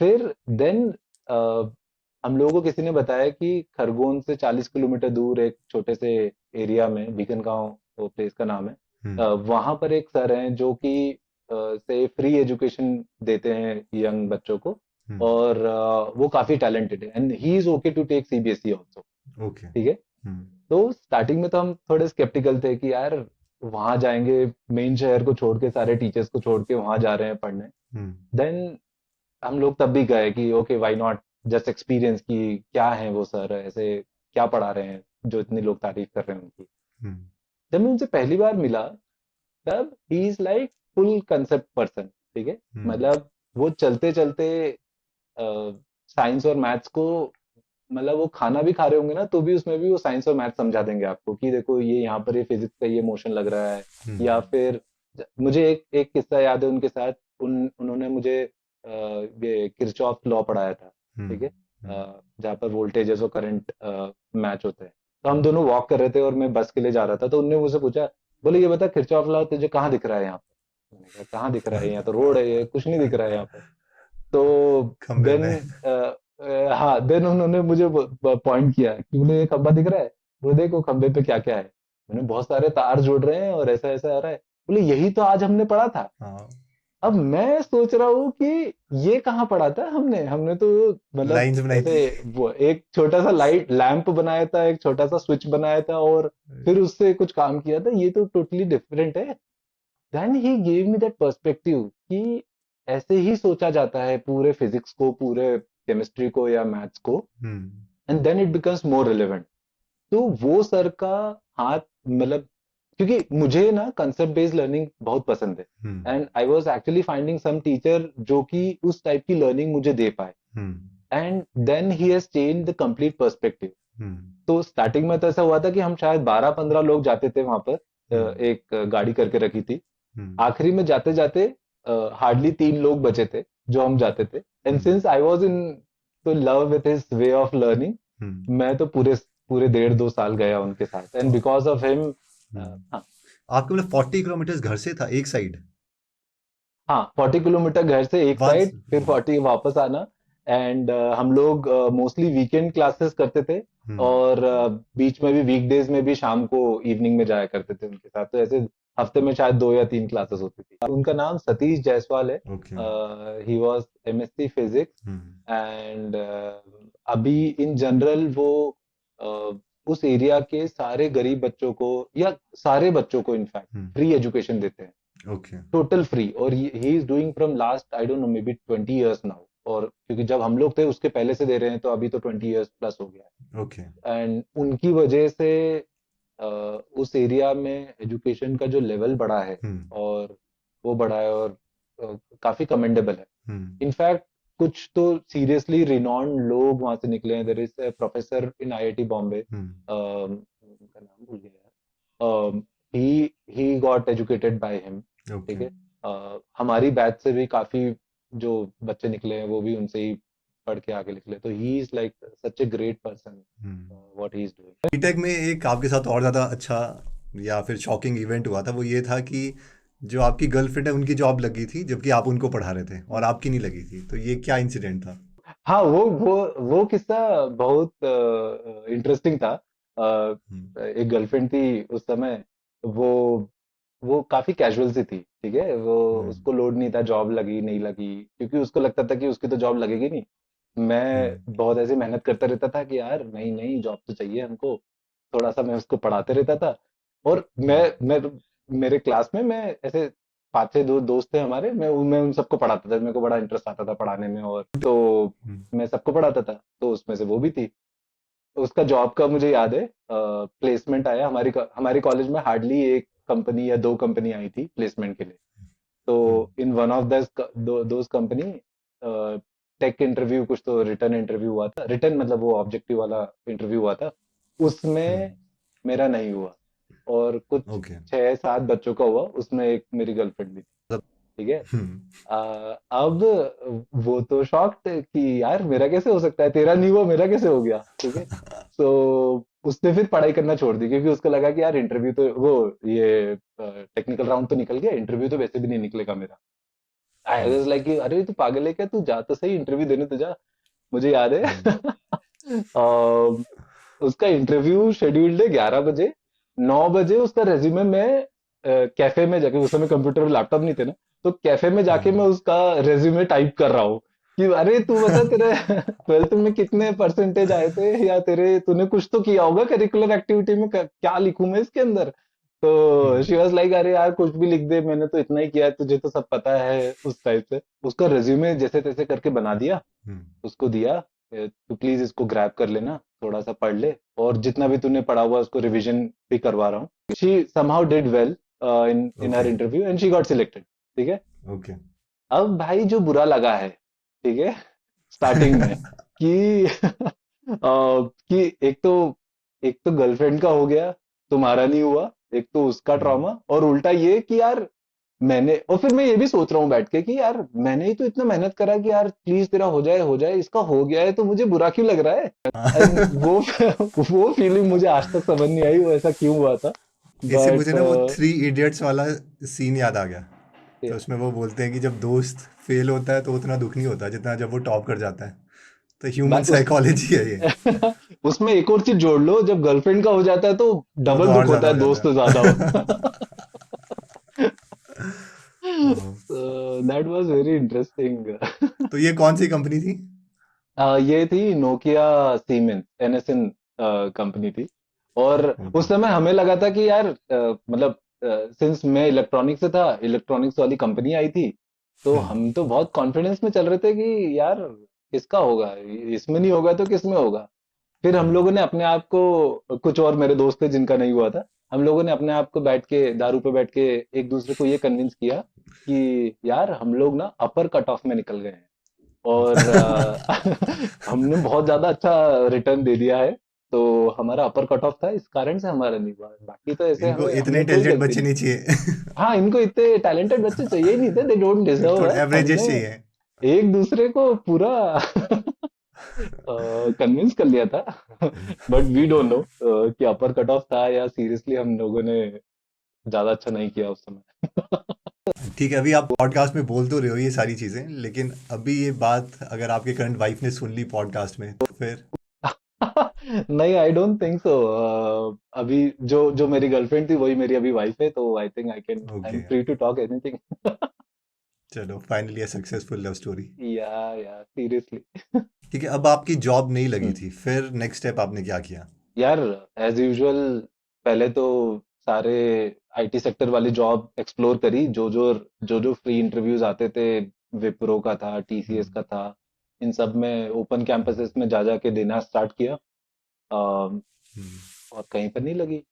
फिर देन हम लोगों को किसी ने बताया कि खरगोन से 40 किलोमीटर दूर एक छोटे से एरिया में, बीकन गांव वो प्लेस का नाम है, वहां पर एक सर हैं जो कि से फ्री एजुकेशन देते हैं यंग बच्चों को, और वो काफी टैलेंटेड है and he is okay to take CBSE also. Okay. ठीक है. तो स्टार्टिंग में तो हम थोड़े स्केप्टिकल थे कि यार वहां जाएंगे, मेन शहर को छोड़ के, सारे टीचर्स को छोड़ के वहां जा रहे हैं पढ़ने. देन हम लोग तब भी गए कि okay why not, just experience की क्या है वो सर, ऐसे क्या पढ़ा रहे हैं जो इतने लोग तारीफ कर रहे हैं उनकी. जब मैं उनसे पहली बार मिला तब ही is like full concept person. ठीक है, मतलब वो चलते चलते साइंस और मैथ्स को, मतलब वो खाना भी खा रहे होंगे ना तो भी उसमें भी वो साइंस और मैथ्स समझा देंगे आपको कि देखो ये यहाँ पर ये फिजिक्स का ये मोशन लग रहा है. या फिर मुझे एक एक किस्सा याद है उनके साथ, उन्होंने मुझे ये किरचॉफ लॉ पढ़ाया था. ठीक है, जहाँ पर वोल्टेजेस और करंट मैच होते हैं. तो हम दोनों वॉक कर रहे थे और मैं बस के लिए जा रहा था, तो उनने मुझसे पूछा, बोले ये बता किरचॉफ लॉ तुझे कहाँ दिख रहा है यहाँ पे. मैंने कहा कहाँ दिख रहा है, यहाँ तो रोड है, ये कुछ नहीं दिख रहा है यहाँ पे. तो खंबे देन में. हाँ, देन उन्होंने मुझे पॉइंट किया कि मुझे ये खंबा दिख रहा है, बोले देखो खंबे पे क्या क्या है. मैंने बहुत सारे तार जुड़ रहे हैं और ऐसा ऐसा आ रहा है. बोले यही तो आज हमने पढ़ा था. अब मैं सोच रहा हूँ कि ये कहाँ पढ़ा था हमने हमने तो मतलब लाइंस बनाई थी. ऐसे वो एक छोटा सा लाइट लैंप बनाया था, एक छोटा सा स्विच बनाया था और फिर उससे कुछ काम किया था. ये तो टोटली डिफरेंट है. Then he gave me that perspective कि ऐसे ही सोचा जाता है पूरे फिजिक्स को, पूरे केमिस्ट्री को या मैथ्स को, and then it becomes more relevant. तो वो सर का हाथ, मतलब क्योंकि मुझे ना कंसेप्ट बेस्ड लर्निंग बहुत पसंद है, and I was actually finding some teacher जो कि उस टाइप की लर्निंग मुझे दे पाए. And then he has changed the complete perspective. तो स्टार्टिंग में तो ऐसा हुआ था कि हम शायद 12-15 लोग जाते थे वहां पर, एक गाड़ी करके रखी थी. आखिरी में जाते जाते हार्डली 3 लोग बचे थे जो हम जाते थे. And since I was in तो love with his way of learning, मैं तो पूरे पूरे 1.5-2 साल गया उनके साथ, एंड बिकॉज ऑफ हिम. हाँ, आपके मतलब 40 किलोमीटर घर से था एक साइड? हाँ, 40 किलोमीटर घर से एक साइड, फिर 40 वापस आना. एंड हम लोग मोस्टली वीकेंड क्लासेस करते थे. और बीच में भी वीकडेज में भी शाम को इवनिंग में जाया करते थे उनके साथ। तो ऐसे हफ्ते में शायद 2 या 3 क्लासेस होती थी। उनका नाम सतीश जायसवाल है। Okay. He was MSc physics and अभी इन जनरल वो उस एरिया के सारे गरीब बच्चों को या सारे बच्चों को इनफैक्ट फ्री एजुकेशन देते हैं। ओके। Total free. और he is doing from last I don't know maybe 20 years now. और क्योंकि जब हम लोग थे उसके पहले से दे रहे हैं तो अभी तो 20 years प्लस हो गया है। ओके। एंड उनकी वजह से अ, उस एरिया में एजुकेशन का जो लेवल बढ़ा है और वो बढ़ा है और काफी कमेंडेबल है। इनफैक्ट कुछ तो सीरियसली रिनॉन्ड लोग वहां से निकले हैं। There is a professor in IIT Bombay, उनका नाम भूल गया। He got educated by him. ठीक है। हमारी बैच से भी काफी जो बच्चे निकले हैं वो भी उनसे ही पढ़ के आगे निकले। तो he is like such a great person what he is doing. BTech में एक आपके साथ और ज़्यादा अच्छा या फिर शॉकिंग इवेंट हुआ था, वो ये था कि जो आपकी गर्लफ्रेंड है उनकी जॉब लगी थी जबकि आप उनको पढ़ा रहे थे और आपकी नहीं लगी थी, तो ये क्या इंसिडेंट था? हाँ, वो किस्सा बहुत इंटरेस्टिंग था। एक गर्लफ्रेंड थी उस समय। वो वो काफी कैजुअल सी थी। ठीक है। वो उसको लोड नहीं था जॉब लगी नहीं लगी, क्योंकि उसको लगता था कि उसकी तो जॉब लगेगी नहीं। मैं बहुत ऐसी मेहनत करता रहता था कि यार नहीं नहीं जॉब तो चाहिए हमको। थोड़ा सा मैं उसको पढ़ाते रहता था। और मैं मेरे क्लास में मैं ऐसे 5 6 दोस्त थे हमारे। मैं उन सबको पढ़ाता था। मेरे को बड़ा इंटरेस्ट आता था पढ़ाने में। और तो मैं सबको पढ़ाता था। तो उसमें से वो भी थी। उसका जॉब का मुझे याद है प्लेसमेंट आया। हमारी कॉलेज में हार्डली एक कंपनी या दो कंपनी आई थी प्लेसमेंट के लिए। तो in one of those company tech interview, कुछ तो रिटर्न इंटरव्यू हुआ था। रिटर्न मतलब वो ऑब्जेक्टिव वाला इंटरव्यू हुआ था। उसमें मेरा नहीं हुआ। और कुछ ओके। 6 7 बच्चों का हुआ। उसमें एक मेरी गर्लफ्रेंड भी थी। ठीक है। अब वो तो शॉक्ड कि यार मेरा कैसे हो सकता है, तेरा नहीं हुआ मेरा कैसे हो गया। ठीक है। तो उसने फिर पढ़ाई करना छोड़ दी, क्योंकि उसको लगा कि यार इंटरव्यू तो वो ये टेक्निकल राउंड तो निकल गया, इंटरव्यू तो वैसे भी नहीं निकलेगा मेरा। आई वाज लाइक अरे तू पागल है क्या, तू जा तो सही इंटरव्यू देने तो जा। मुझे याद है उसका इंटरव्यू शेड्यूल्ड है 11 बजे। 9 बजे उसका रेज्यूमे मैं कैफे में जाके, उस समय कंप्यूटर लैपटॉप नहीं थे ना, तो कैफे में जाके मैं उसका रेज्यूमे टाइप कर रहा हूँ कि अरे तू बता तेरे 12th में कितने परसेंटेज आए थे, या तेरे तूने कुछ तो किया होगा करिकुलर एक्टिविटी में, क्या लिखूं मैं इसके अंदर। तो शी वाज लाइक अरे यार कुछ भी लिख दे, मैंने तो इतना ही किया है, तुझे तो सब पता है। उस टाइप से उसका रेज्यूमे जैसे तैसे करके बना दिया, उसको दिया। तू प्लीज इसको ग्रैब कर लेना, थोड़ा सा पढ़ ले, और जितना भी तूने पढ़ा हुआ उसको रिवीजन भी करवा रहा हूँ। She somehow did well in her okay. Interview and she got selected. ठीक है। ओके। अब भाई जो बुरा लगा है, ठीक है, स्टार्टिंग में कि कि एक तो गर्लफ्रेंड का हो गया, तुम्हारा नहीं हुआ। एक तो उसका ट्रॉमा, और उल्टा ये कि यार मैंने, और फिर मैं ये भी सोच रहा हूँ बैठ के कि यार मैंने ही तो इतना मेहनत करा कि यार प्लीज तेरा हो जाए हो जाए, इसका हो गया है तो मुझे बुरा क्यों लग रहा है। एंड वो फीलिंग मुझे आज तक समझ नहीं आई वो ऐसा क्यों हुआ था। इससे मुझे बट ना वो 3 इडियट्स वाला सीन याद आ गया। तो उसमें वो बोलते हैं कि जब दोस्त फेल होता है तो उतना दुख नहीं होता जितना जब वो टॉप कर जाता है। तो ह्यूमन उस साइकोलॉजी है ये। उसमें एक और चीज जोड़ लो, जब गर्लफ्रेंड का हो जाता है तो तो डबल और दुख होता ज़्यादा है, हो दोस्त जाता से ज्यादा हो। है। Oh. That was very interesting. तो ये कौन सी कंपनी थी? ये थी नोकिया सीमेंस एनएसएन कंपनी थी। और ओके। उस समय हमें लगा था कि यार मतलब सिंस मैं इलेक्ट्रॉनिक्स से था, इलेक्ट्रॉनिक्स वाली कंपनी आई थी, तो हम तो बहुत कॉन्फिडेंस में चल रहे थे कि यार किसका होगा, इसमें नहीं होगा तो किसमें होगा। फिर हम लोगों ने अपने आप को, कुछ और मेरे दोस्त थे जिनका नहीं हुआ था, हम लोगों ने अपने आप को बैठ के दारू पे बैठ के एक दूसरे को ये कन्विंस किया कि यार हम लोग ना अपर कट ऑफ में निकल गए हैं। और हमने बहुत ज्यादा अच्छा रिटर्न दे दिया है। तो हमारा अपर कट ऑफ था, इस कारण से हमारा नहीं हुआ। बाकी तो ऐसे इनको हमें इतने हमने कोई इंटेलिजेंट गलती बच्चे नहीं नहीं की। चाहिए। हाँ, इनको इतने टैलेंटेड बच्चे चाहिए ही नहीं थे, दे डोंट डिजर्व थोड़े अस। एवरेजेस हमने चाहिए। एक दूसरे को पूरा कन्विंस कर लिया था। बट वी डोंट नो कि अपर कट ऑफ था या सीरियसली हम लोगों ने ज्यादा अच्छा नहीं किया उस समय। ठीक है, अभी आप पॉडकास्ट में बोल तो रहे हो ये सारी चीज़ें, लेकिन अभी ये बात अगर आपके करंट वाइफ ने सुन ली पॉडकास्ट में तो फिर? नहीं, आई डोंट थिंक सो। अभी जो जो मेरी गर्लफ्रेंड थी वही मेरी अभी वाइफ है, तो I think I am okay, free to talk anything. चलो finally a successful love story. या सीरियसली। ठीक है, अब आपकी जॉब नहीं लगी थी, फिर नेक्स्ट स्टेप आपने क्या किया? यार एज यूजुअल पहले तो सारे आईटी सेक्टर वाली जॉब एक्सप्लोर करी, जो जो फ्री इंटरव्यूज आते थे, विप्रो का था, टीसीएस हम्म। का था, इन सब में ओपन हम्म। कैंपसेस में जा जा के देना स्टार्ट किया। अम, हम्म। और कहीं पर नहीं लगी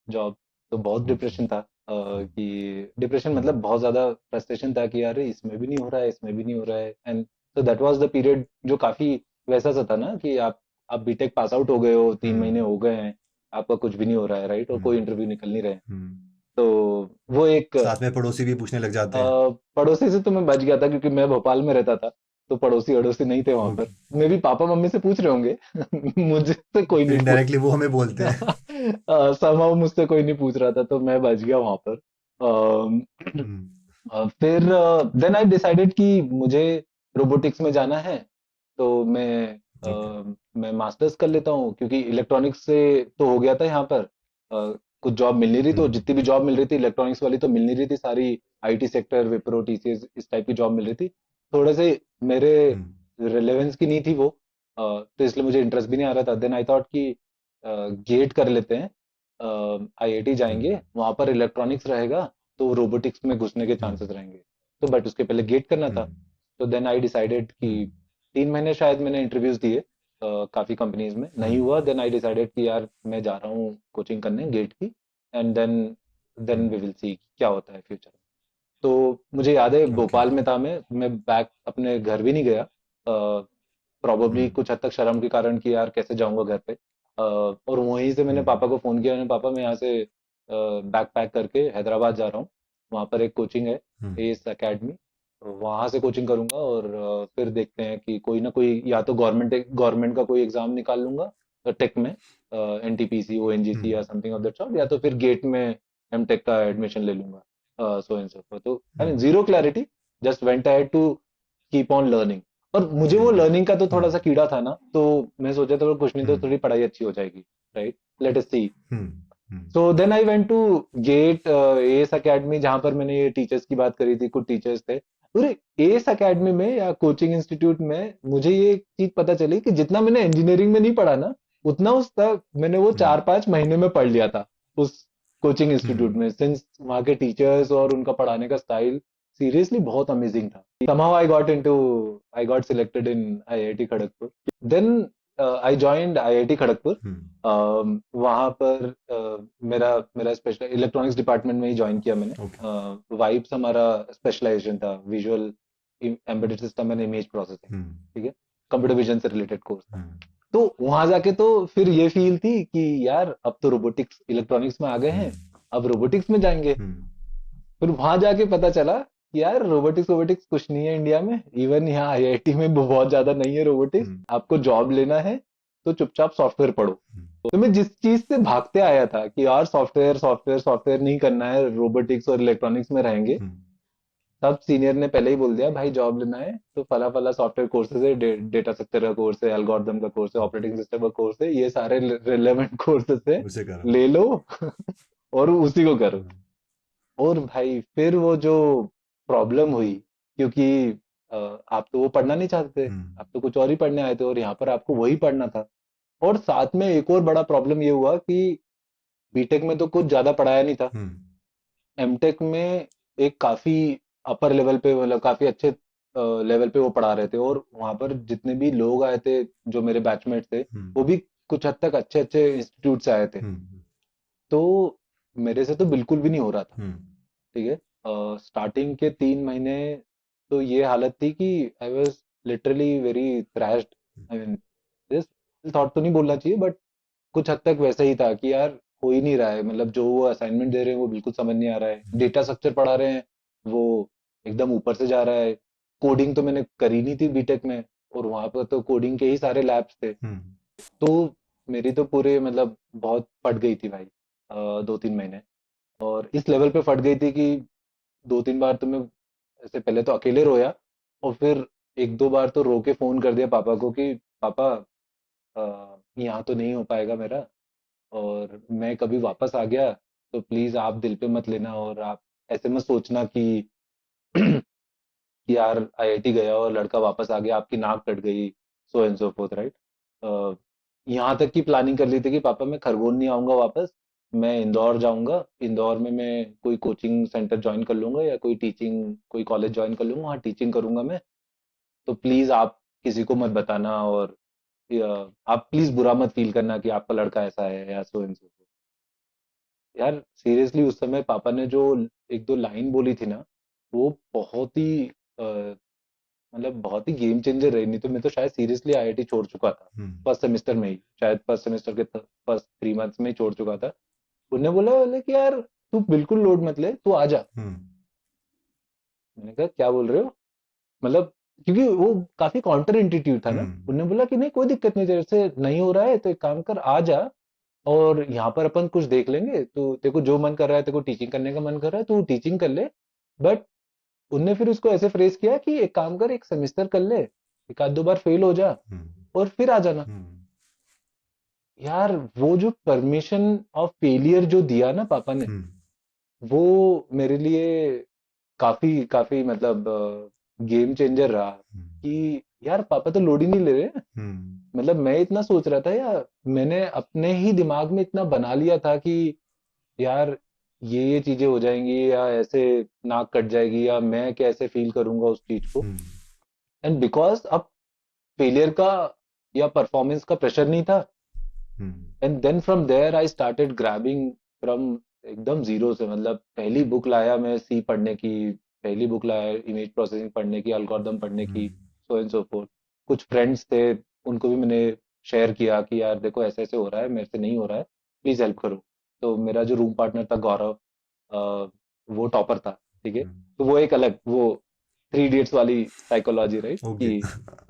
जॉब। तो बहुत ओके। डिप्रेशन था, कि डिप्रेशन हम्म। मतलब बहुत ज्यादा फ्रस्ट्रेशन था कि यार इसमें भी नहीं हो रहा है, इसमें भी नहीं हो रहा है। And so that was the period जो काफी वैसा सा था ना, कि आप बीटेक पास आउट हो गए हो, 3 महीने हम्म। हो गए हैं, आपका कुछ भी नहीं हो रहा है, राइट, और कोई हम्म। इंटरव्यू निकल नहीं रहे हैं। हम्म। तो वो एक साथ में पड़ोसी भी पूछने लग जाते हैं। पड़ोसी से तो मैं बच गया था, क्योंकि मैं भोपाल में रहता था, तो पड़ोसी अड़ोसी नहीं थे वहां पर। ओके। मे भी पापा मम्मी से पूछ रहे होंगे। मुझसे कोई फिर नहीं पूछ। इनडायरेक्टली वो हमें बोलते हैं। somehow मुझसे कोई नहीं पूछ रहा था, तो मैं बच गया वहां पर। हम्म। फिर देन आई डिसाइडेड कि मुझे रोबोटिक्स में जाना है। तो ओके। मैं मास्टर्स कर लेता हूँ, क्योंकि इलेक्ट्रॉनिक्स से तो हो गया था यहाँ पर। कुछ जॉब मिल नहीं रही, तो हम्म। जितनी भी जॉब मिल रही थी इलेक्ट्रॉनिक्स वाली तो मिल नहीं रही थी सारी। आईटी सेक्टर, विप्रो, टीसीएस, इस टाइप की जॉब मिल रही थी। थोड़े से मेरे हम्म। रिलेवेंस की नहीं थी वो। तो इसलिए मुझे इंटरेस्ट भी नहीं आ रहा था। देन आई थॉट कि गेट कर लेते हैं, आईआईटी हम्म। जाएंगे, वहां पर इलेक्ट्रॉनिक्स रहेगा, तो रोबोटिक्स में घुसने के हम्म। चांसेस रहेंगे। तो बट उसके पहले गेट करना था। हम्म। तो देन आई डिसाइडेड कि हम्म। 3 महीने शायद मैंने इंटरव्यूज दिए, काफी कंपनीज में नहीं हम्म। हुआ। देन आई डिसाइडेड कि यार मैं जा रहा हूँ कोचिंग करने गेट की, and then hmm. We will see क्या होता है फ्यूचर। तो मुझे याद है ओके। भोपाल में था, मैं बैक अपने घर भी नहीं गया, प्रॉबेबली हम्म। कुछ हद तक शर्म के कारण, कि यार कैसे जाऊंगा घर पे। और वहीं से मैंने हम्म। पापा को फोन किया, मैंने पापा मैं यहाँ से बैग पैक करके हैदराबाद जा रहा हूँ, वहाँ पर एक कोचिंग है, हम्म। एस एकेडमी, वहाँ से कोचिंग करूंगा, और फिर देखते हैं कि कोई ना कोई, या तो गवर्नमेंट का कोई एग्जाम निकाल लूंगा टेक में, एनटीपीसी, ओएनजीसी या हम्म। समथिंग ऑफ दैट सॉर्ट, या तो फिर गेट में एमटेक का एडमिशन ले लूंगा, सो एंड सो forth। तो I mean hmm. Zero clarity, just went ahead to keep on learning. और मुझे वो ग्रेट। लर्निंग का तो थोड़ा सा हम्म। कीड़ा था ना, तो मैं सोचा था कुछ नहीं तो हम्म। थोड़ी पढ़ाई अच्छी हो जाएगी, right, let us see. Hmm. Hmm. So then I went to GATE ACE academy, जहां पर मैंने ये टीचर्स की बात करी थी, कुछ टीचर्स थे। पूरे एएस एकेडमी में या कोचिंग इंस्टीट्यूट में मुझे ये चीज पता चली कि जितना मैंने इंजीनियरिंग में नहीं पढ़ा ना, उतना उसका मैंने वो हम्म। 4-5 महीने में पढ़ लिया था उस कोचिंग इंस्टीट्यूट हम्म। में, सिंस वहाँ के टीचर्स और उनका पढ़ाने का स्टाइल सीरियसली बहुत अमेजिंग था। somehow I got selected in IIT Kharagpur. Then I joined IIT Kharagpur. Hmm. वहाँ पर मेरा मेरा स्पेशल इलेक्ट्रॉनिक्स डिपार्टमेंट में ही ज्वाइन किया मैंने। ओके। वाइब्स हमारा स्पेशलाइजेशन था, visual embedded system and image processing, hmm. ठीक है, कंप्यूटर विजन से रिलेटेड कोर्स था। हम्म। तो वहां जाके तो फिर ये फील थी कि यार अब तो रोबोटिक्स इलेक्ट्रॉनिक्स में आ गए हैं, हम्म। अब रोबोटिक्स में जाएंगे। हम्म। फिर वहां जाके पता चला कि यार रोबोटिक्स रोबोटिक्स कुछ नहीं है इंडिया में, इवन यहाँ आईआईटी में भी बहुत ज्यादा नहीं है रोबोटिक्स। हम्म। आपको जॉब लेना है तो चुपचाप सॉफ्टवेयर पढ़ो। तो मैं जिस चीज से भागते आया था कि यार सॉफ्टवेयर सॉफ्टवेयर सॉफ्टवेयर नहीं करना है, रोबोटिक्स और इलेक्ट्रॉनिक्स में रहेंगे, हम्म। तब सीनियर ने पहले ही बोल दिया भाई जॉब लेना है तो फला फला सॉफ्टवेयर कोर्सेज है, डेटा स्ट्रक्चर का कोर्स है, एल्गोरिथम का कोर्स है, ओके। ऑपरेटिंग सिस्टम का कोर्स है, ये सारे रिलेवेंट कोर्सेज है, उसे करो। ले लो। और उसी को करो। हम्म। और भाई फिर वो जो प्रॉब्लम हुई, क्योंकि अ, आप तो वो पढ़ना नहीं चाहते थे, हम्म। आप तो कुछ और ही पढ़ने आए थे, और यहाँ पर आपको वही पढ़ना था। और साथ में एक और बड़ा प्रॉब्लम ये हुआ कि बीटेक में तो कुछ ज्यादा पढ़ाया नहीं था, हम्म। एमटेक में एक काफी अपर लेवल पे, मतलब काफी अच्छे लेवल पे वो पढ़ा रहे थे, और वहां पर जितने भी लोग आए थे जो मेरे बैचमेट थे, हम्म। वो भी कुछ हद तक अच्छे अच्छे इंस्टीट्यूट से आए थे। हम्म। तो मेरे से तो बिल्कुल भी नहीं हो रहा था, हम्म। ठीक है। स्टार्टिंग के 3 महीने तो ये हालत थी कि I was literally very thrashed. I mean this thought तो नहीं बोलना चाहिए, बट कुछ हद तक वैसा ही था कि यार हो ही नहीं रहा है, मतलब जो वो असाइनमेंट दे रहे हैं वो बिल्कुल समझ नहीं आ रहा है, डेटा स्ट्रक्चर पढ़ा रहे हैं वो एकदम ऊपर से जा रहा है। कोडिंग तो मैंने करी नहीं थी बीटेक में, और वहां पर तो कोडिंग के ही सारे लैब्स थे। हम्म। तो मेरी तो पूरे मतलब बहुत फट गई थी भाई, 2-3 महीने। और इस लेवल पे फट गई थी कि 2-3 बार तो मैं ऐसे पहले तो अकेले रोया, और फिर 1-2 बार तो रो के फोन कर दिया पापा को कि पापा यहाँ तो नहीं हो पाएगा मेरा, और मैं कभी वापस आ गया तो प्लीज आप दिल पे मत लेना, और आप ऐसे मत सोचना कि कि यार आईआईटी गया और लड़का वापस आ गया, आपकी नाक कट गई, so and so fourth, right. यहाँ तक की प्लानिंग कर ली थी कि पापा मैं खरगोन नहीं आऊंगा वापस, मैं इंदौर जाऊंगा, इंदौर में मैं कोई कोचिंग सेंटर ज्वाइन कर लूंगा या कोई कॉलेज ज्वाइन कर लूंगा, वहाँ टीचिंग करूंगा मैं। तो प्लीज आप किसी को मत बताना, और या, आप प्लीज बुरा मत फील करना कि आपका लड़का ऐसा है या सो एंड सो। यार सीरियसली उस समय पापा ने जो एक दो लाइन बोली थी ना, वो बहुत ही मतलब बहुत ही गेम चेंजर रही, नहीं तो मैं तो शायद सीरियसली आईआईटी छोड़ चुका था फर्स्ट सेमेस्टर में ही, शायद फर्स्ट सेमेस्टर के फर्स्ट 3 मंथ्स में ही छोड़ चुका था। उन्होंने बोला बोले कि यार तू बिल्कुल लोड मत ले, तू आ जा। मैंने कहा क्या बोल रहे हो, मतलब क्योंकि वो काफी काउंटर इंट्यूटिव था ना। उन्होंने बोला कि नहीं कोई दिक्कत नहीं, तेरे से नहीं हो रहा है तो एक काम कर, आ जा, और यहाँ पर अपन कुछ देख लेंगे, तो तेरे को जो मन कर रहा है, तेरे को टीचिंग करने का मन कर रहा है तो टीचिंग कर ले, बट उनने फिर उसको ऐसे फ्रेज किया कि एक काम कर, एक सेमेस्टर कर ले, एक आध दो बार फेल हो जा और फिर आ जाना। यार वो जो परमिशन ऑफ फेलियर जो दिया ना पापा ने, वो मेरे लिए काफी काफी मतलब गेम चेंजर रहा कि यार पापा तो लोड ही नहीं ले रहे हैं। मतलब मैं इतना सोच रहा था यार, मैंने अपने ही दिमाग में इतना बना लिया था कि यार ये चीजें हो जाएंगी, या ऐसे नाक कट जाएगी, या मैं कैसे फील करूंगा उस चीज को। एंड बिकॉज अब फेलियर का या परफॉर्मेंस का प्रेशर नहीं था, and then from there I started grabbing from एकदम जीरो से। मतलब पहली बुक लाया मैं सी पढ़ने की, पहली बुक लाया इमेज प्रोसेसिंग पढ़ने की, एल्गोरिदम पढ़ने की, सो एंड सो फोर्थ। कुछ फ्रेंड्स थे, उनको भी मैंने शेयर किया कि यार देखो ऐसे ऐसे हो रहा है, मेरे से नहीं हो रहा है, प्लीज हेल्प करो। तो मेरा जो रूम पार्टनर था गौरव, वो टॉपर था, ठीक है। तो वो एक अलग वो 3 इडियट्स वाली साइकोलॉजी, राइट, कि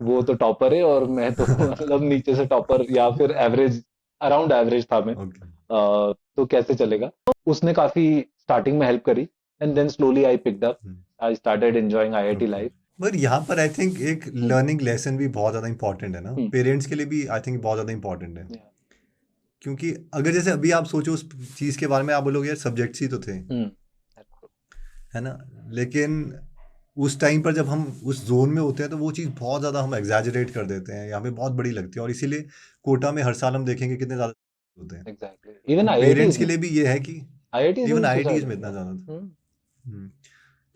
वो तो टॉपर है और मैं तो मतलब नीचे से टॉपर, या फिर एवरेज, अराउंड एवरेज था मैं। तो कैसे चलेगा। उसने काफी स्टार्टिंग में हेल्प करी, and then slowly I picked up, I started enjoying IIT life. पर यहाँ पर आई थिंक एक लर्निंग लेसन भी बहुत ज़्यादा इंपॉर्टेंट है ना, पेरेंट्स के लिए भी आई थिंक बहुत ज़्यादा इंपॉर्टेंट है। क्योंकि अगर जैसे अभी आप सोचो उस चीज़ के बारे में, आप बोलोगे यार सब्जेक्ट्स ही तो थे, है ना, लेकिन उस टाइम पर जब हम उस जोन में होते हैं तो वो चीज़ बहुत ज़्यादा हम एग्जैजरेट कर देते हैं, यहाँ पे बहुत बड़ी लगती है, और इसीलिए कोटा में हर साल हम देखेंगे कितने ज़्यादा होते हैं। एग्जैक्टली, इवन पेरेंट्स आईआईटीज के में, लिए भी ये है कि आईआईटीज इवन में तो आईआईटीज ज्यादा में है। इतना ज़्यादा था।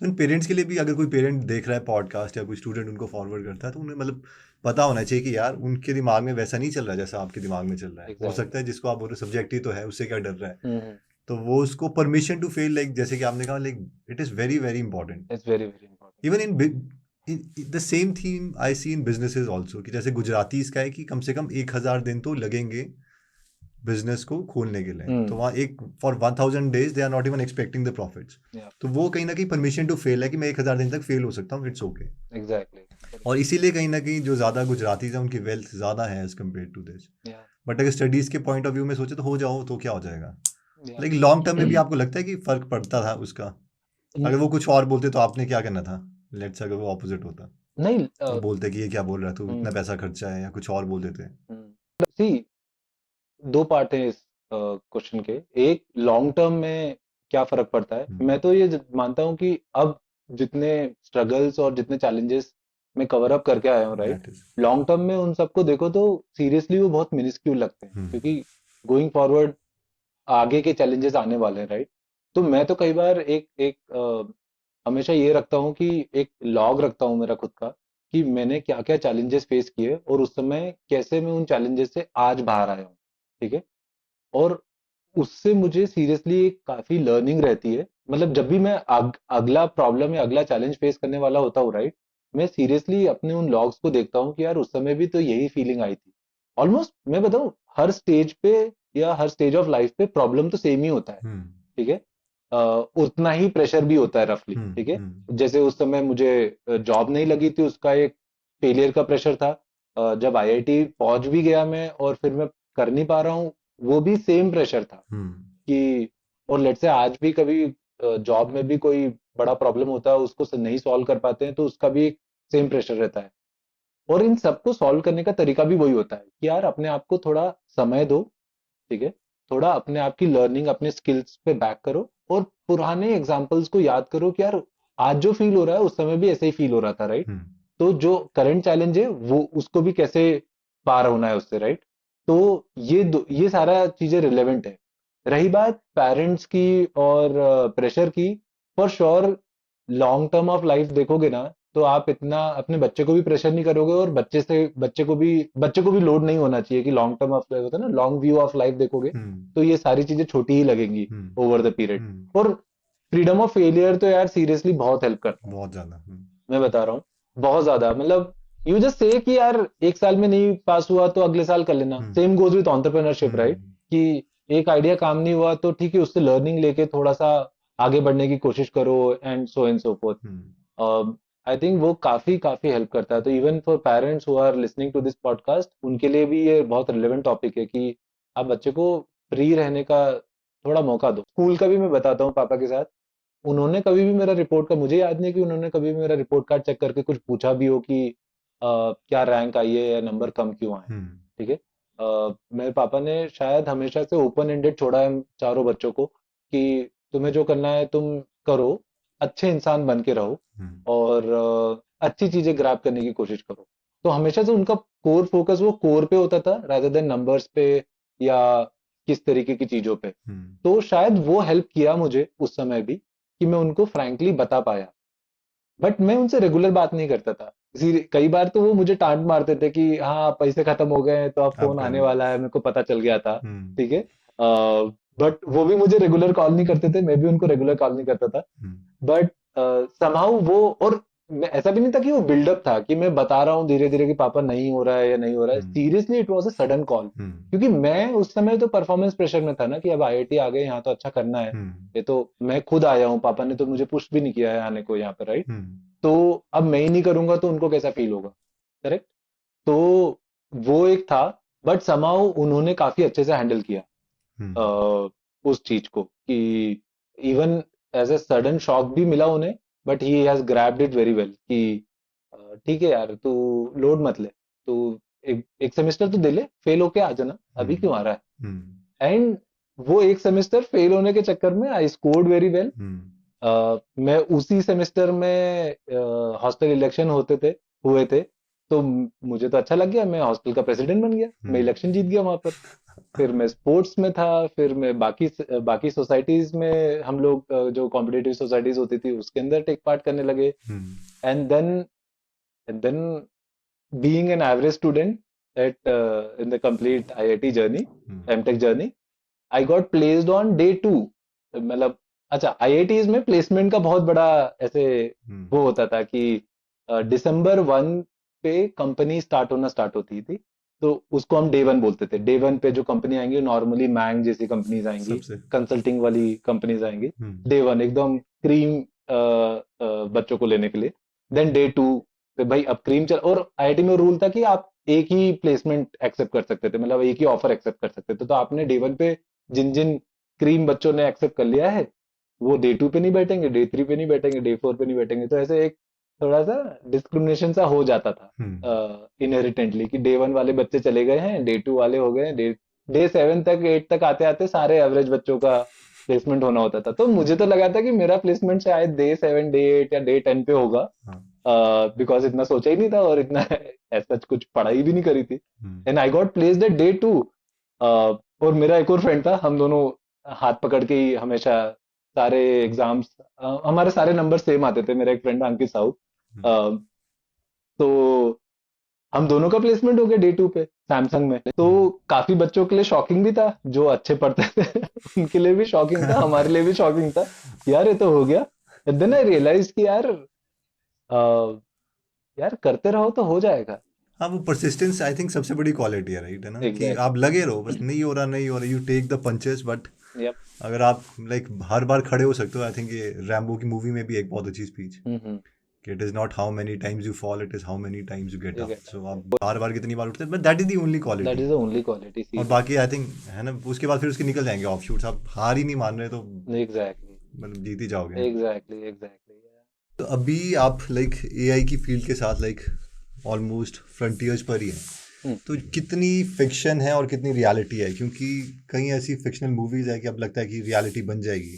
तो इन पेरेंट्स के लिए भी, अगर कोई पेरेंट देख रहा है पॉडकास्ट या कोई स्टूडेंट उनको फॉरवर्ड करता है, तो उन्हें मतलब पता होना चाहिए कि यार उनके दिमाग में वैसा नहीं चल रहा जैसा आपके दिमाग में चल रहा है। हो सकता है जिसको आप बोल रहे हो सब्जेक्ट ही तो है, उससे क्या डर रहा है, तो वो उसको परमिशन टू फेल, लाइक जैसे कि आपने कहा, like it is very very important. It's very very important. Even in the same theme I see in businesses also, कि जैसे गुजराती इसका है कि कम से कम 1,000 दिन तो लगेंगे बिजनेस को खोलने के लिए, तो वहाँ एक for 1,000 days they are not even expecting the profits. तो वो कहीं ना कहीं परमिशन टू फेल है कि मैं 1,000 दिन तक फेल हो सकता हूँ, इट्स ओके। एग्जैक्टली। और इसीलिए कहीं ना कहीं जो ज़्यादा गुजराती है उनकी वेल्थ ज़्यादा है as compare to this. But अगर स्टडीज़ के पॉइंट ऑफ व्यू में सोचे तो हो जाओ तो क्या हो जाएगा, लाइक लॉन्ग टर्म में भी आपको लगता है कि फ़र्क पड़ता था उसका? अगर वो कुछ और बोलते तो आपने क्या करना था? लेट्स अगर वो ऑपोजिट होता, नहीं, वो बोलते कि ये क्या बोल रहा है, तू इतना पैसा खर्चा है, या कुछ और बोल देते। सी, दो पार्ट है इस क्वेश्चन के। एक, लॉन्ग टर्म में क्या फर्क पड़ता है, मैं तो ये मानता हूँ कि अब जितने स्ट्रगल्स और जितने चैलेंजेस मैं कवर अप करके आया हूँ, राइट, लॉन्ग टर्म में उन सबको देखो तो सीरियसली वो बहुत मिनिस्क्यूल लगते हैं, क्योंकि गोइंग फॉरवर्ड आगे के चैलेंजेस आने वाले हैं, राइट। तो मैं तो कई बार एक एक हमेशा ये रखता हूँ कि एक लॉग रखता हूँ मेरा खुद का, कि मैंने क्या क्या चैलेंजेस फेस किए और उस समय कैसे मैं उन चैलेंजेस से आज बाहर आया हूँ, ठीक है। और उससे मुझे सीरियसली एक काफी लर्निंग रहती है। मतलब जब भी मैं अगला प्रॉब्लम या अगला चैलेंज फेस करने वाला होता हूँ, राइट, मैं सीरियसली अपने उन लॉग्स को देखता हूँ कि यार उस समय भी तो यही फीलिंग आई थी। ऑलमोस्ट मैं बताऊँ, हर स्टेज पे या हर स्टेज ऑफ लाइफ पे प्रॉब्लम तो सेम ही होता है, ठीक है। उतना ही प्रेशर भी होता है रफली, ठीक है। जैसे उस समय मुझे जॉब नहीं लगी थी, उसका एक फेलियर का प्रेशर था। जब आईआईटी पहुंच भी गया मैं और फिर मैं कर नहीं पा रहा हूँ, वो भी सेम प्रेशर था कि, और लेट्स से आज भी कभी जॉब में भी कोई बड़ा प्रॉब्लम होता है, उसको नहीं सॉल्व कर पाते हैं, तो उसका भी एक सेम प्रेशर रहता है। और इन सबको सॉल्व करने का तरीका भी वही होता है कि यार अपने आप को थोड़ा समय दो, ठीक है, थोड़ा अपने आप की लर्निंग अपने स्किल्स पे बैक करो और पुराने एग्जाम्पल्स को याद करो कि यार आज जो फील हो रहा है उस समय भी ऐसे ही फील हो रहा था, राइट? तो जो करंट चैलेंज है वो उसको भी कैसे पार होना है उससे, राइट? तो ये सारा चीजें रिलेवेंट है। रही बात पेरेंट्स की और प्रेशर की, for sure long term of life देखोगे ना, तो आप इतना अपने बच्चे को भी प्रेशर नहीं करोगे और बच्चे को भी लोड नहीं होना चाहिए कि लॉन्ग टर्म ऑफ लाइफ होता है ना, लॉन्ग व्यू ऑफ लाइफ देखोगे तो ये सारी चीजें छोटी ही लगेंगी ओवर द पीरियड। और फ्रीडम ऑफ फेलियर तो यार सीरियसली बहुत हेल्प करता है, बहुत ज्यादा। मैं बता रहा हूँ, बहुत ज्यादा। मतलब यू जस्ट से कि यार एक साल में नहीं पास हुआ तो अगले साल कर लेना। Same goes with entrepreneurship, right? कि एक आइडिया काम नहीं हुआ तो ठीक है, उससे लर्निंग लेके थोड़ा सा आगे बढ़ने की कोशिश करो and so forth. I think वो काफी काफी हेल्प करता है। तो even for parents who are listening to this podcast, उनके लिए भी ये बहुत रिलेवेंट टॉपिक है कि आप बच्चे को फ्री रहने का थोड़ा मौका दो। स्कूल का भी मैं बताता हूँ पापा के साथ, उन्होंने कभी भी मेरा रिपोर्ट का, मुझे याद नहीं कि उन्होंने कभी भी मेरा रिपोर्ट कार्ड चेक करके कुछ पूछा भी हो कि क्या रैंक आई है या नंबर कम क्यों आए, ठीक है? मेरे पापा ने शायद हमेशा से ओपन एंडेड छोड़ा है चारों बच्चों को कि तुम्हें जो करना है तुम करो, अच्छे इंसान बन के रहो और अच्छी चीजें ग्रैब करने की कोशिश करो। तो हमेशा से उनका कोर फोकस वो कोर पे होता था रादर देन नंबर्स पे या किस तरीके की चीजों पे। तो शायद वो हेल्प किया मुझे उस समय भी कि मैं उनको फ्रैंकली बता पाया। बट मैं उनसे रेगुलर बात नहीं करता था। इसी कई बार तो वो मुझे टांट मारते थे कि हाँ पैसे खत्म हो गए हैं तो अब अब फोन आने करो। वाला है, मेरे को पता चल गया था, ठीक है। बट वो भी मुझे रेगुलर कॉल नहीं करते थे, मैं भी उनको रेगुलर कॉल नहीं करता था। बट समहाउ वो, और ऐसा भी नहीं था कि वो बिल्डअप था कि मैं बता रहा हूँ धीरे धीरे कि पापा नहीं हो रहा है या नहीं हो रहा है। Seriously it was a sudden call, क्योंकि मैं उस समय तो परफॉर्मेंस प्रेशर में था ना कि अब आईआईटी आ गए, यहाँ तो अच्छा करना है। ये तो मैं खुद आया हूँ, पापा ने तो मुझे पुश भी नहीं किया है आने को यहाँ पर, राइट? तो अब मैं ही नहीं करूंगा तो उनको कैसा फील होगा, करेक्ट? तो वो एक था। बट समहाउ उन्होंने काफी अच्छे से हैंडल किया उस चीज को कि even as a sudden shock भी मिला उन्हें, but he has grabbed it very well कि ठीक है यार, तू लोड मत ले, तू एक सेमेस्टर तो दे ले, फेल होके आ जाना, अभी क्यों आ रहा है? एंड वो एक सेमेस्टर फेल होने के चक्कर में आई स्कोर्ड वेरी वेल। मैं उसी सेमेस्टर में हॉस्टल इलेक्शन हुए थे, तो मुझे तो अच्छा लग गया, मैं हॉस्टल का प्रेसिडेंट बन गया, मैं इलेक्शन जीत गया वहां पर। फिर मैं स्पोर्ट्स में था, फिर मैं बाकी सोसाइटीज में, हम लोग जो कॉम्पिटिटिव सोसाइटीज होती थी उसके अंदर टेक पार्ट करने लगे। And then being an average student at in the complete IIT journey, MTech journey, I got placed on day 2। मतलब अच्छा, आईआईटीज में प्लेसमेंट का बहुत बड़ा ऐसे वो होता था कि December 1 पे कंपनी स्टार्ट होती थी, तो उसको हम डे 1 बोलते थे। डे 1 पे जो कंपनी आएंगी नॉर्मली मैंग जैसी कंपनीज आएंगी, सबसे कंसल्टिंग वाली कंपनीज आएंगी। डे 1 एकदम क्रीम बच्चों को लेने के लिए। देन डे 2 पे भाई अब क्रीम चल, और आईआईटी में रूल था कि आप एक ही प्लेसमेंट एक्सेप्ट कर सकते थे, मतलब एक ही ऑफर एक्सेप्ट कर सकते थे। तो आपने डे 1 पे जिन जिन क्रीम बच्चों ने एक्सेप्ट कर लिया है वो डे 2 पे नहीं बैठेंगे, डे 3 पे नहीं बैठेंगे, डे 4 पे नहीं बैठेंगे। तो ऐसे एक थोड़ा सा डिस्क्रिमिनेशन सा हो जाता था इनहेरिटेंटली कि डे 1 वाले बच्चे चले गए हैं, डे 2 वाले हो गए हैं, डे 7 तक 8 तक आते आते सारे एवरेज बच्चों का प्लेसमेंट होना होता था। तो मुझे तो लगा था कि मेरा प्लेसमेंट शायद डे 7 डे 8 या डे 10 पे होगा, बिकॉज इतना सोचा ही नहीं था और इतना ऐसा कुछ पढ़ाई भी नहीं करी थी। And I got placed at day 2। और मेरा एक और फ्रेंड था, हम दोनों हाथ पकड़ के ही हमेशा सारे एग्जाम्स, हमारे सारे नंबर सेम आते थे। मेरा एक फ्रेंड अंकित साउथ, तो हम दोनों का प्लेसमेंट हो गया डे 2 पे सैमसंग में। तो काफी बच्चों के लिए शॉकिंग भी था जो अच्छे पढ़ते थे उनके लिए भी शॉकिंग था, हमारे लिए भी शॉकिंग था, यार ये तो हो गया। देन आई रियलाइज कि यार करते रहो तो हो जाएगा। हाँ, वो परसिस्टेंस आई थिंक सबसे बड़ी क्वालिटी है, राइट? है ना, कि एग्जैक्टली। आप लगे रहो, बस नहीं हो रहा नहीं हो रहा, you take the punches. But yup. अगर आप लाइक हर बार खड़े हो सकते हो, आई थिंक ये रैम्बो की मूवी में भी एक बहुत अच्छी स्पीच कि it is not how many times you fall, it is how many times you get you up. Get so आप बार बार कितनी बार उठते हैं, but that is the only that quality. Is the only quality, और serious. बाकी I think है ना, उसके बाद फिर उसके निकल जाएंगे ऑफ शूट्स। आप हार ही नहीं मान रहे तो एग्जैक्टली, मतलब जीत ही जाओगे। Exactly, exactly. तो अभी आप लाइक एआई की फील्ड के साथ लाइक ऑलमोस्ट फ्रंटियर्स पर ही है, तो कितनी फिक्शन है और कितनी रियलिटी है? क्योंकि कई ऐसी फिक्शनल मूवीज है कि अब लगता है कि रियलिटी बन जाएगी,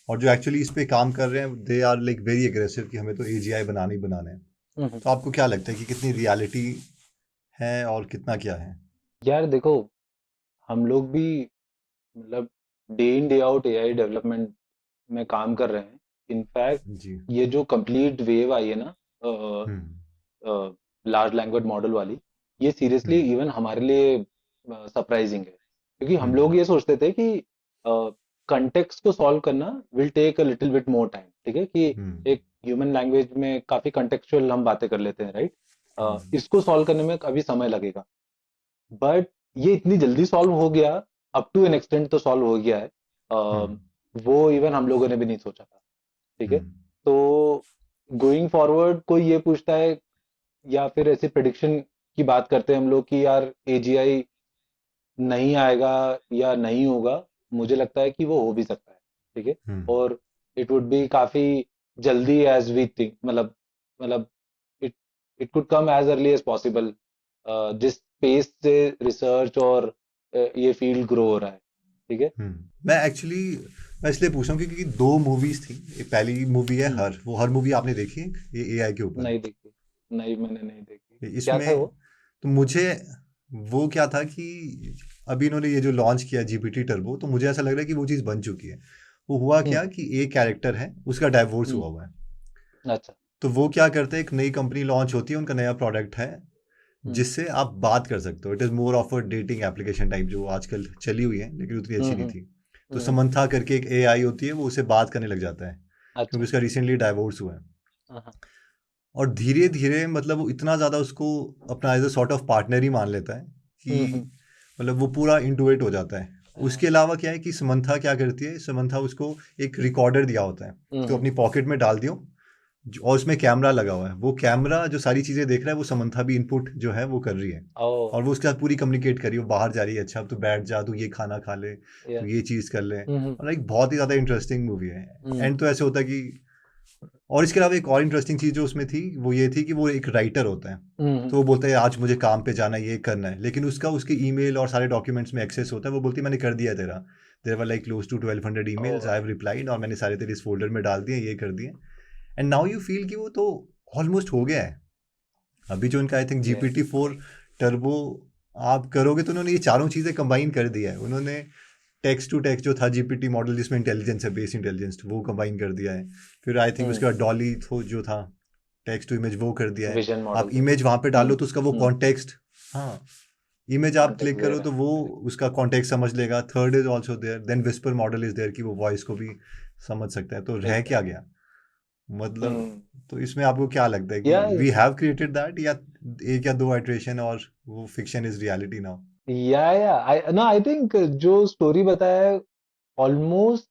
और जो एक्चुअली इस पे काम कर रहे हैं they are like very aggressive कि हमें तो एजीआई बनाने ही बनाने हैं। तो आपको क्या लगता है कि कितनी रियलिटी है और कितना क्या है? यार देखो, हम लोग भी मतलब day in day out AI development में काम कर रहे हैं। इनफैक्ट जी। ये जो कंप्लीट वेव आई है ना हम्म। लार्ज लैंग्वेज मॉडल वाली, ये सीरियसली हम्म। इवन हमारे लिए सरप्राइजिंग है, क्योंकि हम हम्म। लोग ये सोचते थे कि कंटेक्स्ट को सॉल्व करना will take a little bit more time. ठीक है कि हम्म। एक ह्यूमन लैंग्वेज में काफी कंटेक्चुअल हम बातें कर लेते हैं, राइट? हम्म। इसको सॉल्व करने में अभी समय लगेगा, बट ये इतनी जल्दी सॉल्व हो गया। अप टू एन एक्सटेंट तो सॉल्व हो गया है। हम्म। वो इवन हम लोगों ने भी नहीं सोचा था। ठीक है, हम्म। तो गोइंग फॉरवर्ड कोई ये पूछता है या फिर ऐसी प्रिडिक्शन की बात करते हैं हम लोग कि यार एजीआई नहीं आएगा या नहीं होगा, मुझे लगता है कि वो हो भी सकता है। ठीक है, हम्म। और इट वुड बी काफी जल्दी एज वी थिंक, मतलब it it could come as early as possible, जिस पेस से रिसर्च और ये फील्ड ग्रो हो रहा है। ठीक है। मैं इसलिए पूछ रहा हूँ क्योंकि दो मूवीज थी। एक पहली मूवी है हम्म, हर, वो हर मूवी आपने देखी है? ये एआई के ऊपर नहीं देखी, नहीं मैंने नहीं देखी। है क्या था इसमें। वो? तो मुझे वो क्या था कि अभी इन्होंने ये जो लॉन्च किया जीपीटी टर्बो, तो मुझे ऐसा लग रहा है कि वो चीज़ बन चुकी है। वो हुआ हम्म क्या कि एक कैरेक्टर है, उसका डाइवोर्स हम्म, हुआ हुआ है। अच्छा। तो वो क्या करते हैं, एक नई कंपनी लॉन्च होती है, उनका नया प्रोडक्ट है हम्म जिससे आप बात कर सकते हो। It is more of a dating application type, जो आजकल चली हुई है लेकिन उतनी हम्म अच्छी नहीं हम्म थी। तो हम्म, समंथा करके एक एआई होती है, वो उससे बात करने लग जाता है क्योंकि अच्छा। उसका रिसेंटली डाइवोर्स हुआ है। हाँ हाँ, और धीरे धीरे मतलब वो इतना ज़्यादा उसको अपना as a sort of partner ही मान लेता है हम्म, कि मतलब वो पूरा इंटूवेट हो जाता है। उसके हाँ, अलावा क्या है कि समंथा क्या करती है, समंथा उसको एक रिकॉर्डर दिया होता है, तो हम्म, अपनी पॉकेट में डाल दियो, और उसमें कैमरा लगा हुआ है। वो कैमरा जो सारी चीज़ें देख रहा है, वो समंथा भी इनपुट जो है वो कर रही है, ओ, और वो उसके साथ पूरी कम्युनिकेट कर रही है। वो बाहर जा रही है, अच्छा अब तू बैठ जा, तू ये खाना खा ले, या, तू ये चीज़ कर ले। हम्म और एक बहुत ही ज़्यादा इंटरेस्टिंग मूवी है। हम्म एंड तो ऐसे होता है कि, और इसके अलावा एक और इंटरेस्टिंग चीज़ जो उसमें थी वो ये थी कि वो एक राइटर होता है। हम्म, तो वो बोलता है आज मुझे काम पे जाना है, ये करना है, लेकिन उसका उसके ईमेल और सारे डॉक्यूमेंट्स में एक्सेस होता है। वो बोलती है मैंने कर दिया है तेरा, there were like close to 1200 oh, emails I have replied, और मैंने सारे तेरे इस फोल्डर में डाल दिए, ये कर दिए। एंड नाउ यू फील कि वो तो ऑलमोस्ट हो गया है। अभी जो इनका आई थिंक ये, GPT-4 टर्बो आप करोगे, तो उन्होंने ये चारों चीज़ें कंबाइन कर दिया है। उन्होंने टेक्स्ट टू टेक्स्ट जो था जीपीटी मॉडल जिसमें इंटेलिजेंस है, बेस इंटेलिजेंस, वो कंबाइन कर दिया है। फिर आई थिंक हम्म, उसके बाद डॉली जो था टेक्स्ट टू इमेज, वो कर दिया है। विजन आप मॉडल जो था। इमेज वहाँ पे डालो तो उसका वो हम्म, कॉन्टेक्स्ट, हाँ, इमेज आप कॉन्टेक्स्ट क्लिक दे करो रहा तो है, वो करेक्ट। उसका कॉन्टेक्स्ट समझ लेगा। Third is also there, then Whisper model is there कि वो वॉइस को भी समझ सकता है। तो रह क्या एग्जैक्टली। गया मतलब? हम्म, तो इसमें आपको क्या लगता है कि या वी हैव क्रिएटेड दैट, या एक या दो आइट्रेशन और वो fiction is reality now? I think जो स्टोरी बताया है ऑलमोस्ट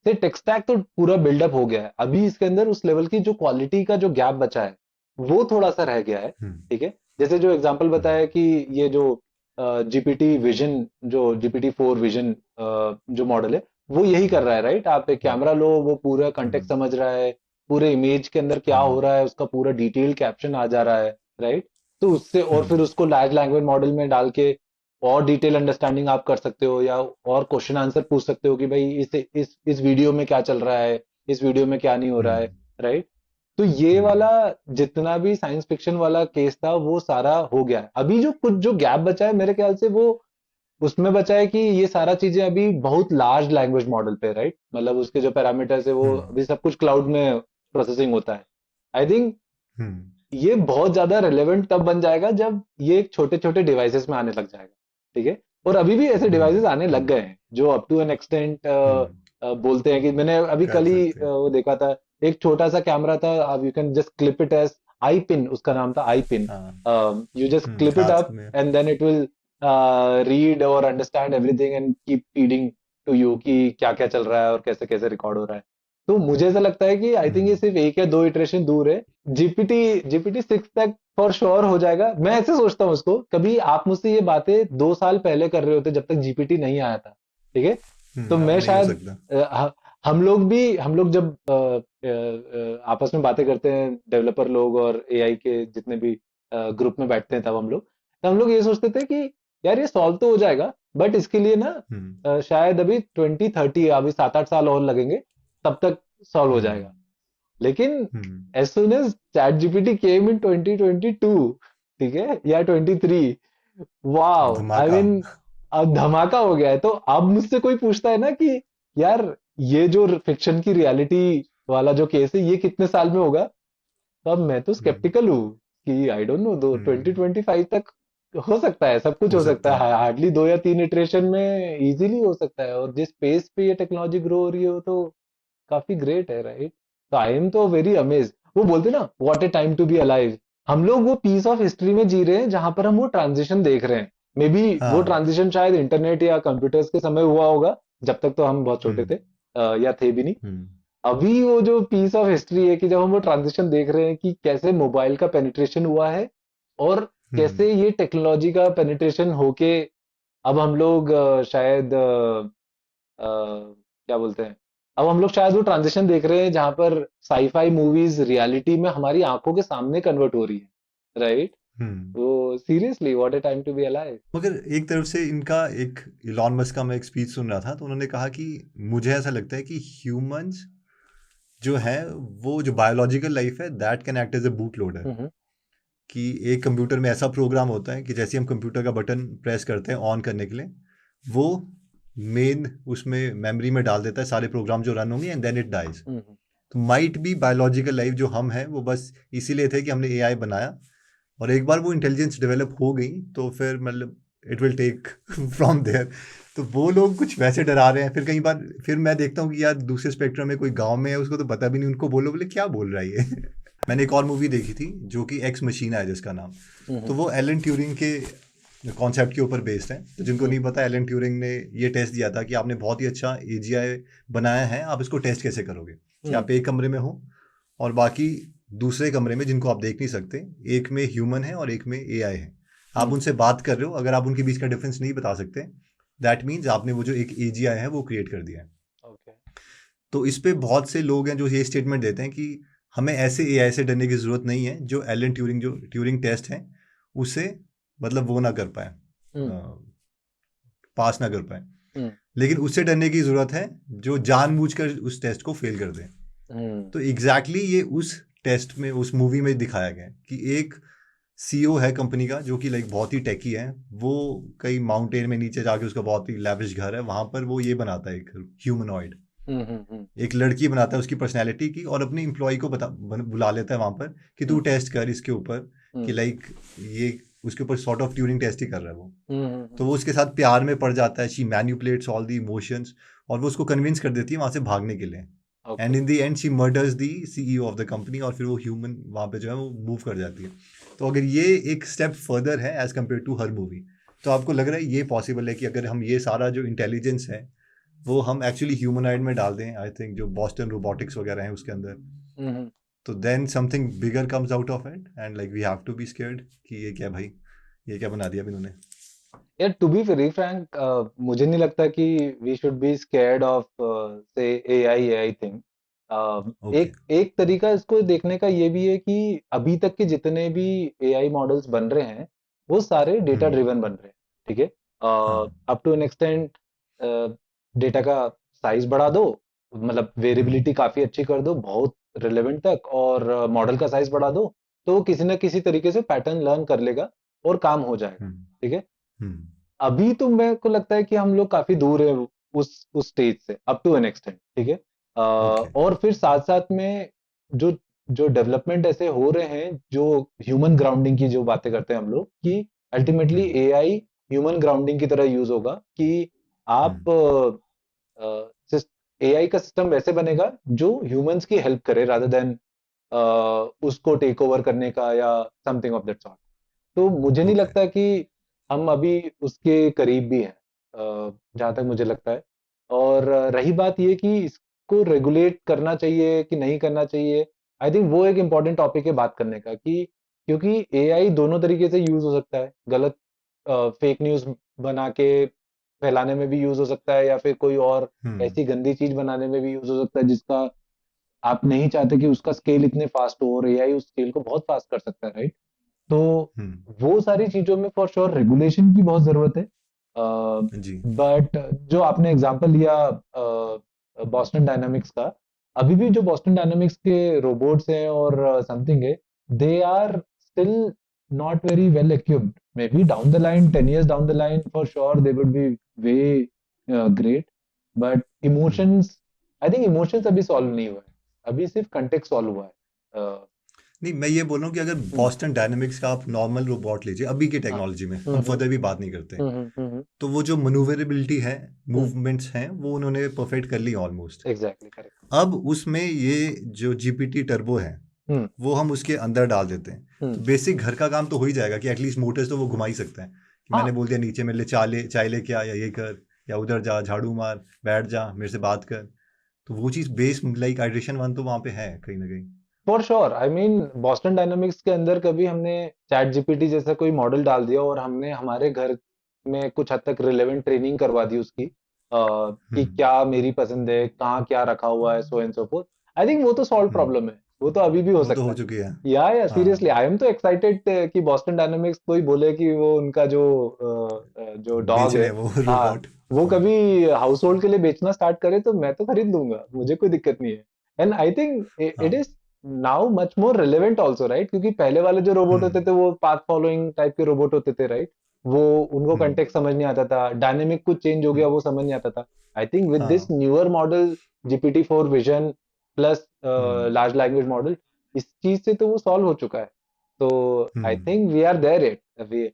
से टेक स्टैक तो पूरा बिल्डअप हो गया है। अभी इसके अंदर उस लेवल की जो क्वालिटी का जो गैप बचा है वो थोड़ा सा रह गया है। हम्म। ठीक है, जैसे जो एग्जांपल हम्म। बताया कि ये जो जीपीटी विजन, जो जीपीटी 4 विजन जो मॉडल है, वो यही कर रहा है, राइट? आप एक हम्म। कैमरा लो, वो पूरा कंटेक्ट हम्म। समझ रहा है, पूरे इमेज के अंदर क्या हो हम्म। रहा है उसका पूरा डिटेल कैप्शन आ जा रहा है, राइट? तो उससे और फिर हम्म। उसको लार्ज लैंग्वेज मॉडल में डाल के और डिटेल अंडरस्टैंडिंग आप कर सकते हो, या और क्वेश्चन आंसर पूछ सकते हो कि भाई इस वीडियो में क्या चल रहा है, इस वीडियो में क्या नहीं हो रहा है, हम्म। राइट? तो ये हम्म। वाला जितना भी साइंस फिक्शन वाला केस था वो सारा हो गया है। अभी जो कुछ जो गैप बचा है मेरे ख्याल से वो उसमें बचा है कि ये सारा चीजें अभी बहुत लार्ज लैंग्वेज मॉडल पे, राइट? मतलब उसके जो पैरामीटर्स है वो हम्म। अभी सब कुछ क्लाउड में प्रोसेसिंग होता है। आई थिंक हम्म। ये बहुत ज्यादा रेलेवेंट तब बन जाएगा जब ये छोटे छोटे डिवाइसेस में आने लग जाएगा। ठीक है, और अभी भी ऐसे हम्म। डिवाइसेस आने लग हम्म। गए हैं जो अप टू एन एक्सटेंट हम्म। बोलते हैं कि मैंने अभी कर कल ही सकते हैं। वो देखा था। एक छोटा सा कैमरा था, you can just clip it as AI pin, उसका नाम था आई पिन। हाँ। यू जस्ट क्लिप इट हाथ अप में। And then it will read और understand everything and keep feeding to you कि क्या क्या चल रहा है और कैसे कैसे रिकॉर्ड हो रहा है। तो मुझे ऐसा लगता है कि आई थिंक ये हम्म। सिर्फ एक या दो इटरेशन दूर है। जीपीटी जीपीटी 6 तक फॉर श्योर हो जाएगा। मैं ऐसे सोचता हूँ उसको, कभी आप मुझसे ये बातें 2 साल पहले कर रहे होते जब तक जीपीटी नहीं आया था। ठीक है, तो मैं नहीं हो शायद सकता। हम लोग जब आपस में बातें करते हैं, डेवलपर लोग और एआई के जितने भी ग्रुप में बैठते हैं, तब हम लोग ये सोचते थे कि यार ये सॉल्व तो हो जाएगा, बट इसके लिए ना हम्म शायद अभी 2030, अभी 7-8 साल और लगेंगे, तब तक सॉल्व हो हम्म जाएगा। लेकिन hmm as soon as ChatGPT came in 2022, ठीक है, या 23, वाओ, आई धमाका। मीन अब धमाका हो गया है। तो अब मुझसे कोई पूछता है ना कि यार ये जो फिक्शन की रियलिटी वाला जो केस है ये कितने साल में होगा, तो अब मैं तो हम्म स्केप्टिकल हूँ कि आई डोंट नो, दो हम्म 2025 तक हो सकता है, सब कुछ हो हो सकता सकता है, है। हार्डली 2 या 3 इटरेशन में इजीली हो सकता है, और जिस पेस पे ये टेक्नोलॉजी ग्रो हो रही है वो तो काफी ग्रेट है, राइट? तो आई एम तो वेरी अमेज। वो बोलते ना, what a time to be alive. हम लोग वो पीस ऑफ हिस्ट्री में जी रहे हैं जहां पर हम वो ट्रांजिशन देख रहे हैं। मे बी वो हाँ। ट्रांजिशन शायद इंटरनेट या कंप्यूटर्स के समय हुआ होगा, जब तक तो हम बहुत छोटे हम्म थे, या थे भी नहीं। हम्म अभी वो जो पीस ऑफ हिस्ट्री है कि जब हम वो ट्रांजिशन देख रहे हैं कि कैसे मोबाइल का पेनिट्रेशन हुआ है, और हम्म कैसे ये टेक्नोलॉजी का पेनिट्रेशन होके अब हम लोग शायद क्या बोलते हैं, अब हम लोग शायद वो ट्रांजिशन देख रहे हैं जहां पर साईफाई मूवीज रियलिटी में हमारी आंखों के सामने कन्वर्ट हो रही है, राइट? हम्म वो seriously what a time to be alive. मगर एक तरफ से इनका एक इलॉन मस्क का मैं एक स्पीच सुन रहा था, तो उन्होंने कहा कि मुझे ऐसा लगता है कि ह्यूमंस जो है, वो जो बायोलॉजिकल लाइफ है, that can act as a bootloader. Hmm. कि एक कंप्यूटर में ऐसा प्रोग्राम होता है कि जैसे हम कंप्यूटर का बटन प्रेस करते हैं ऑन करने के लिए, वो मेन उसमें मेमोरी में डाल देता है सारे प्रोग्राम जो रन होंगे, एंड देन इट डाइज। हम्म। तो माइट बी बायोलॉजिकल लाइफ जो हम हैं वो बस इसीलिए थे कि हमने एआई बनाया, और एक बार वो इंटेलिजेंस डेवलप हो गई तो फिर मतलब it will take from there. तो वो लोग कुछ वैसे डरा रहे हैं, फिर कई बार फिर मैं देखता हूँ कि यार दूसरे स्पेक्ट्रम में कोई गांव में है, उसको तो पता भी नहीं, उनको बोलो बोले क्या बोल रहा है ये। मैंने एक और मूवी देखी थी जो कि एक्स मशीना है जिसका नाम, तो हम्म। वो एलन ट्यूरिंग के कॉन्सेप्ट के ऊपर बेस्ड है। तो जिनको हम्म। नहीं पता, एलन ट्यूरिंग ने ये टेस्ट दिया था कि आपने बहुत ही अच्छा एजीआई बनाया है, आप इसको टेस्ट कैसे करोगे, कि हम्म। आप एक कमरे में हो और बाकी दूसरे कमरे में जिनको आप देख नहीं सकते, एक में ह्यूमन है और एक में एआई है, आप हम्म। उनसे बात कर रहे हो, अगर आप उनके बीच का डिफरेंस नहीं बता सकते, दैट मीन्स आपने वो जो एक एजीआई है वो क्रिएट कर दिया है। ओके। तो इस पे बहुत से लोग हैं जो ये स्टेटमेंट देते हैं कि हमें ऐसे एआई से डरने की ज़रूरत नहीं है जो एलन ट्यूरिंग जो ट्यूरिंग टेस्ट है उसे मतलब वो ना कर पाए, हम्म। पास ना कर पाए। हम्म। लेकिन उससे डरने की ज़रूरत है जो जानबूझकर उस टेस्ट को फेल कर दे। हम्म। तो एग्जैक्टली ये उस टेस्ट में, उस मूवी में दिखाया गया है कि एक सीईओ है कंपनी का जो कि लाइक बहुत ही टेकी है, वो कई माउंटेन में नीचे जाके, उसका बहुत ही लैविश घर है, वहां पर वो ये बनाता है एक ह्यूमनॉइड, हम्म। हम्म। एक लड़की बनाता है उसकी पर्सनैलिटी की, और अपने एम्प्लॉय को बुला लेता है वहां पर कि तू हम्म। टेस्ट कर इसके ऊपर, कि हम्म। लाइक ये उसके ऊपर सॉर्ट ऑफ ट्यूरिंग टेस्ट ही कर रहा है वो। हम्म। तो वो उसके साथ प्यार में पड़ जाता है, शी मैन्युपुलेट्स ऑल द इमोशंस, और वो उसको कन्विंस कर देती है वहां से भागने के लिए, and okay. In the end she murders the CEO of the company, और फिर वो ह्यूमन वहां पे जो है वो मूव कर जाती है। तो अगर ये एक स्टेप फर्दर है एज कम्पेयर टू हर मूवी, तो आपको लग रहा है ये पॉसिबल है कि अगर हम ये सारा जो इंटेलिजेंस है वो हम एक्चुअली ह्यूमनॉइड में डाल दें, आई थिंक जो बॉस्टन रोबोटिक्स वगैरह हैं उसके अंदर, हम्म। तो then something bigger comes out of it, and like we have to be scared कि ये क्या भाई, ये क्या बना दिया अभी इन्होंने। यार टू बी वेरी फ्रैंक, मुझे नहीं लगता कि we should be scared of say AI thing. Okay. एक एक तरीका इसको देखने का ये भी है कि अभी तक के जितने भी एआई मॉडल्स बन रहे हैं वो सारे डेटा हम्म ड्रिवन बन रहे हैं, ठीक है? हाँ up to an extent data का साइज बढ़ा दो, मतलब हम्म वेरिएबिलिटी काफी अच्छी कर दो बहुत रिलेवेंट तक, और मॉडल का साइज बढ़ा दो, तो वो किसी ना किसी तरीके से पैटर्न लर्न कर लेगा और काम हो जाएगा, हम्म ठीक है? हम्म अभी तो मेरे को लगता है कि हम लोग काफी दूर है उस स्टेज से, अप टू एन एक्सटेंट, ठीक है? ओके। और फिर साथ साथ में जो जो डेवलपमेंट ऐसे हो रहे हैं, जो ह्यूमन ग्राउंडिंग की जो बातें करते हैं हम लोग, कि अल्टीमेटली हम्म एआई ह्यूमन ग्राउंडिंग की तरह यूज होगा, कि हम्म आप एआई का सिस्टम वैसे बनेगा जो ह्यूमंस की हेल्प करे, रादर देन उसको टेक ओवर करने का या समथिंग ऑफ दैट सॉर्ट। तो मुझे नहीं ओके। लगता कि हम अभी उसके करीब भी हैं, जहां तक मुझे लगता है। और रही बात ये कि इसको रेगुलेट करना चाहिए कि नहीं करना चाहिए, आई थिंक वो एक इम्पॉर्टेंट टॉपिक है बात करने का, कि क्योंकि एआई दोनों तरीके से यूज हो सकता है, गलत फेक न्यूज बना के फैलाने में भी यूज हो सकता है, या फिर कोई और ऐसी गंदी चीज बनाने में भी यूज हो सकता है जिसका आप नहीं चाहते कि उसका स्केल इतने फास्ट हो, और एआई उस स्केल को बहुत फास्ट कर सकता है, राइट? तो वो सारी चीजों में फॉर श्योर रेगुलेशन की बहुत जरूरत है। जी बट जो आपने एग्जांपल लिया बॉस्टन डायनामिक्स का, अभी भी जो बॉस्टन डायनामिक्स के रोबोट्स हैं और समथिंग है, they are still not very well equipped. Maybe down the line, 10 years down the line, for sure they would be way great. But emotions, I think emotions अभी solve नहीं हुआ है, अभी सिर्फ context solve हुआ है। नहीं, मैं ये बोल रहा हूँ कि अगर हम्म, बॉस्टन डायनामिक्स का आप नॉर्मल रोबोट लीजिए अभी की हाँ, टेक्नोलॉजी में, हम्म, हम हम्म, फर्दर भी बात नहीं करते, हम्म, तो वो जो मनूवरेबिलिटी है, हम्म, मूवमेंट्स हैं, वो उन्होंने परफेक्ट कर ली ऑलमोस्ट। Exactly correct. अब उसमें ये जो जीपीटी टर्बो है, हम्म, वो हम उसके अंदर डाल देते हैं, तो हम्म, बेसिक घर का काम तो हो ही जाएगा कि एटलीस्ट मोटर्स तो वो घुमा ही सकता है, कि मैंने हाँ, बोल दिया नीचे मेरे लिए चाय लेके आ, या ये कर, या उधर जा, झाड़ू मार, बैठ जा, मेरे से बात कर। तो वो चीज़ बेस लाइक आइट्रेशन वन तो वहाँ पे है कहीं ना कहीं। For sure. I mean Boston dynamics के अंदर कभी हमने चैट जीपीटी जैसा कोई मॉडल डाल दिया और हमने हमारे घर में कुछ हद तक रिलेवेंट ट्रेनिंग करवा दी उसकी, कि हम्म। क्या मेरी पसंद है, कहाँ क्या रखा हुआ है, so and so forth. I think वो तो सॉल्व हम्म। प्रॉब्लम है, वो तो अभी भी हो वो तो सकता हो है। चुकी है। या सीरियसली हाँ, आई एम तो एक्साइटेड कि बॉस्टन डायनामिक्स कोई बोले कि वो उनका जो बेच डॉग रहे है, हैं वो हाँ, रोबोट। वो हाँ। कभी हाउस होल्ड के लिए बेचना स्टार्ट करे तो मैं तो खरीद लूंगा, मुझे कोई दिक्कत नहीं है। एंड आई थिंक इट हाँ। Is now much more relevant also, right? क्योंकि पहले वाले जो रोबोट होते हम्म। थे वो पाथ फॉलोइंग टाइप के रोबोट होते थे, राइट? वो उनको हम्म। कंटेक्ट समझ नहीं आता था, डायनेमिक कुछ चेंज हो गया हम्म। वो समझ नहीं आता था। आई थिंक विद दिस हाँ। Newer model, GPT-4 vision plus hmm. Large language model, इस चीज से तो वो सॉल्व हो चुका है। तो I hmm. Think we are there it.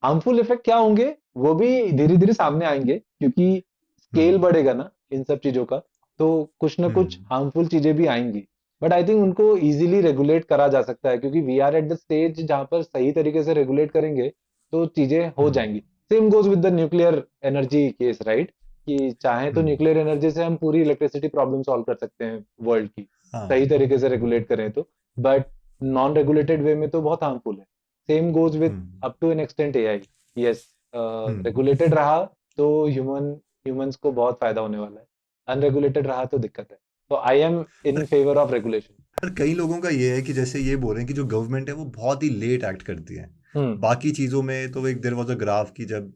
Harmful effect क्या होंगे वो भी धीरे धीरे सामने आएंगे, क्योंकि स्केल हम्म। बढ़ेगा ना इन सब चीजों का, तो कुछ ना कुछ हम्म। हार्मफुल चीजें भी आएंगी। बट आई थिंक उनको इजीली रेगुलेट करा जा सकता है, क्योंकि we are at the stage जहां पर सही तरीके से रेगुलेट करेंगे तो चीजें हो हम्म। जाएंगी। Same goes with the nuclear energy case, right? कि चाहे तो हम्म। न्यूक्लियर एनर्जी से हम पूरी इलेक्ट्रिसिटी प्रॉब्लम सॉल्व कर सकते हैं वर्ल्ड की, हाँ। सही तरीके से रेगुलेट करें तो। बट नॉन रेगुलेटेड वे में तो बहुत हार्मफुल है। Same goes with hmm. Up to an extent AI. Yes, hmm. Regulated रहा तो ह्यूमंस को बहुत फायदा होने वाला है, अनरेगुलेटेड रहा तो दिक्कत है। तो आई एम इन पर फेवर ऑफ रेगुलेशन। पर कई लोगों का ये है कि जैसे ये बोल रहे हैं कि जो गवर्नमेंट है वो बहुत ही लेट एक्ट करती है। हम्म, बाकी चीज़ों में तो एक देयर वाज अ ग्राफ की जब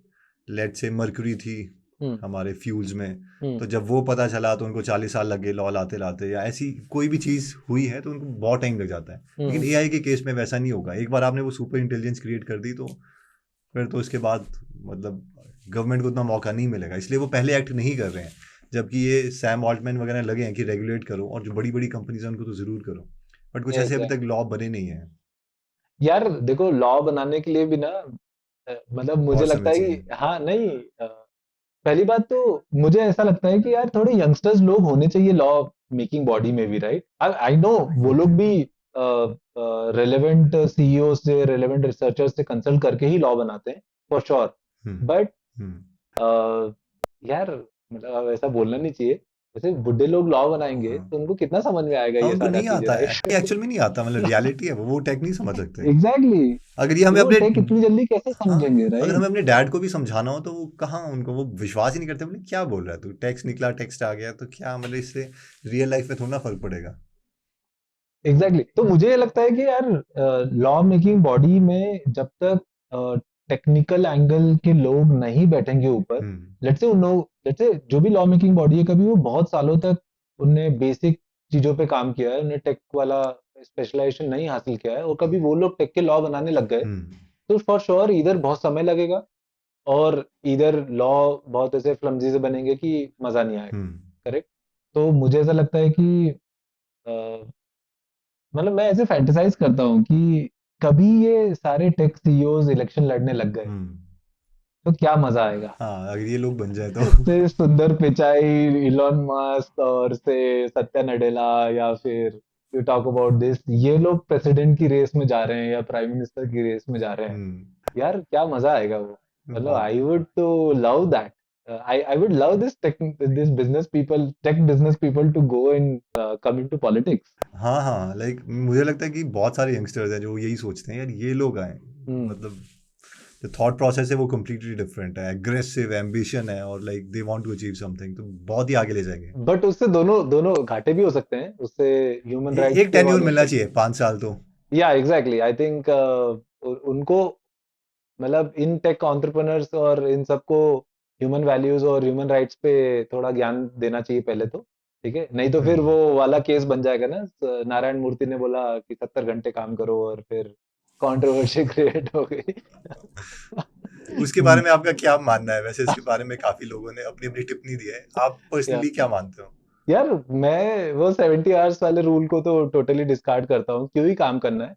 लेट से मर्क्यूरी थी हम्म, हमारे फ्यूल्स में, हम्म, तो जब वो पता चला तो उनको 40 साल लग गए लॉ लाते लाते, या ऐसी कोई भी चीज़ हुई है तो उनको बहुत टाइम लग जाता है। लेकिन हम्म। एआई के केस में वैसा नहीं होगा, एक बार आपने वो सुपर इंटेलिजेंस क्रिएट कर दी तो फिर तो उसके बाद मतलब गवर्नमेंट को उतना मौका नहीं मिलेगा, इसलिए वो पहले एक्ट नहीं कर रहे हैं। जबकि ये सैम ऑल्टमैन वगैरह लगे हैं कि रेगुलेट करो, और जो बड़ी बड़ी कंपनीज हैं उनको तो ज़रूर करो, बट कुछ ऐसे अभी तक एग्जैक्टली। लॉ बने नहीं हैं। यार देखो, लॉ बनाने के लिए भी ना, मतलब मुझे बहुत लगता समय है चाहिए। कि हाँ, नहीं, पहली बात तो मुझे ऐसा लगता है कि यार थोड़े यंगस्टर्स लोग होने चाहिए लॉ मेकिंग बॉडी में भी, राइट? आई नो वो ओके। लोग भी रेलेवेंट सीईओ से, रेलेवेंट रिसर्चर्स से कंसल्ट करके ही लॉ बनाते हैं, फॉर श्योर। हम्म। बट हम्म। यार, मतलब अब ऐसा बोलना नहीं चाहिए। जैसे बुढ़े लोग लॉ बनाएंगे हाँ। तो उनको कितना समझ में आएगा हाँ, ये उनको सारा नहीं चीजें, आता है, राइट? एक्चुअल में नहीं आता, मतलब रियलिटी है वो टेक नहीं समझ सकते। एग्जैक्टली। अगर ये हमें वो अपने, टेक इतनी जल्दी कैसे हाँ, समझेंगे, अगर हमें राइट? अपने डैड को भी समझाना हो तो वो कहाँ, उनको वो विश्वास ही नहीं करते, बोले क्या बोल रहा है तू, टेक्स्ट निकला टेक्स्ट आ गया तो क्या, मतलब इससे रियल लाइफ में थोड़ा ना फर्क पड़ेगा। एग्जैक्टली तो मुझे ये लगता है कि यार लॉ मेकिंग बॉडी में जब तक टेक्निकल एंगल के लोग नहीं बैठेंगे ऊपर, हम्म। लेट्स से जो भी लॉ मेकिंग बॉडी है, कभी वो बहुत सालों तक उनने बेसिक चीजों पे काम किया है, उन्हें टेक वाला स्पेशलाइजेशन नहीं हासिल किया है, और कभी वो लोग टेक के लॉ बनाने लग गए, हम्म। तो फॉर श्योर इधर बहुत समय लगेगा, और इधर लॉ बहुत ऐसे फ्लमजी से बनेंगे कि मजा नहीं आएगा। हम्म। करेक्ट। तो मुझे ऐसा लगता है कि मतलब मैं ऐसे फैंटेसाइज करता हूँ कि कभी ये सारे टेक सीईओज इलेक्शन लड़ने लग गए हम्म। तो क्या मजा आएगा। हाँ, अगर ये लोग बन जाए तो से सुंदर पिचाई, इलॉन मस्क, और से सत्या नडेला, या फिर यू टॉक अबाउट दिस, ये लोग प्रेसिडेंट की रेस में जा रहे हैं या प्राइम मिनिस्टर की रेस में जा रहे हैं, हम्म। यार क्या मजा आएगा वो। मतलब बहुत। I would to love that. I would love this business people, tech business people to go and come into politics. हाँ हाँ, लाइक मुझे लगता है कि बहुत सारे यंगस्टर्स हैं जो यही सोचते हैं यार ये लोग आए, हम्म, मतलब जो थॉट प्रोसेस है वो कम्प्लीटली डिफरेंट है, एग्रेसिव एम्बिशन है और like they want to achieve something, तो बहुत ही आगे ले जाएंगे। बट उससे दोनों दोनों घाटे भी हो सकते हैं, उससे ह्यूमन राइट्स एक के टेन्योर मिलना वायलेशन। चाहिए 5 साल तो। या एग्जैक्टली, आई थिंक उनको, मतलब इन टेक एंटरप्रेन्योर्स और इन सबको ह्यूमन वैल्यूज और ह्यूमन राइट्स पे थोड़ा ज्ञान देना चाहिए पहले तो। ठीक है, नहीं तो फिर वो वाला केस बन जाएगा ना, नारायण मूर्ति ने बोला कि 70 घंटे काम करो और फिर कंट्रोवर्सी क्रिएट हो गई। उसके बारे में आपका क्या मानना है वैसे? इसके बारे में काफी लोगों ने अपनी अपनी टिप्पणी दी है, आप या पर्सनली क्या मानते हो? यार, मैं वो 70 आवर्स वाले रूल को तो टोटली डिस्कार्ड करता हूँ, क्यों ही काम करना है।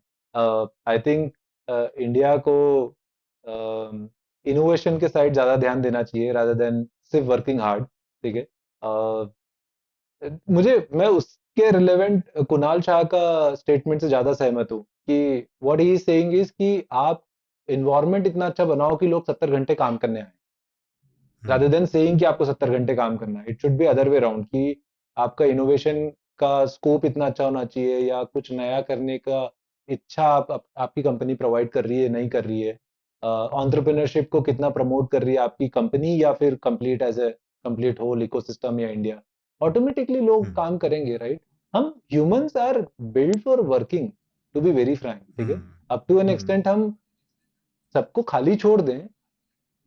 आई थिंक इंडिया को इनोवेशन के साइड ज्यादा ध्यान देना चाहिए रादर देन सिर्फ वर्किंग हार्ड। ठीक है। मैं उसके रिलेवेंट कुणाल शाह का स्टेटमेंट से ज्यादा सहमत हूँ कि what he is saying is कि आप इन्वायरमेंट इतना अच्छा बनाओ कि लोग 70 घंटे काम करने आए, रादर देन सेइंग कि आपको 70 घंटे काम करना है। It should be other way round कि आपका इनोवेशन का स्कोप इतना अच्छा होना चाहिए या कुछ नया करने का इच्छा आपकी कंपनी प्रोवाइड कर रही है नहीं कर रही है, एंटरप्रेन्योरशिप को कितना प्रमोट कर रही है आपकी कंपनी या फिर complete as a complete whole ecosystem या इंडिया, ऑटोमेटिकली लोग काम करेंगे, राइट। हम humans are build for working, to be very frank. ठीक है, अप टू एन एक्सटेंट हम सबको खाली छोड़ दें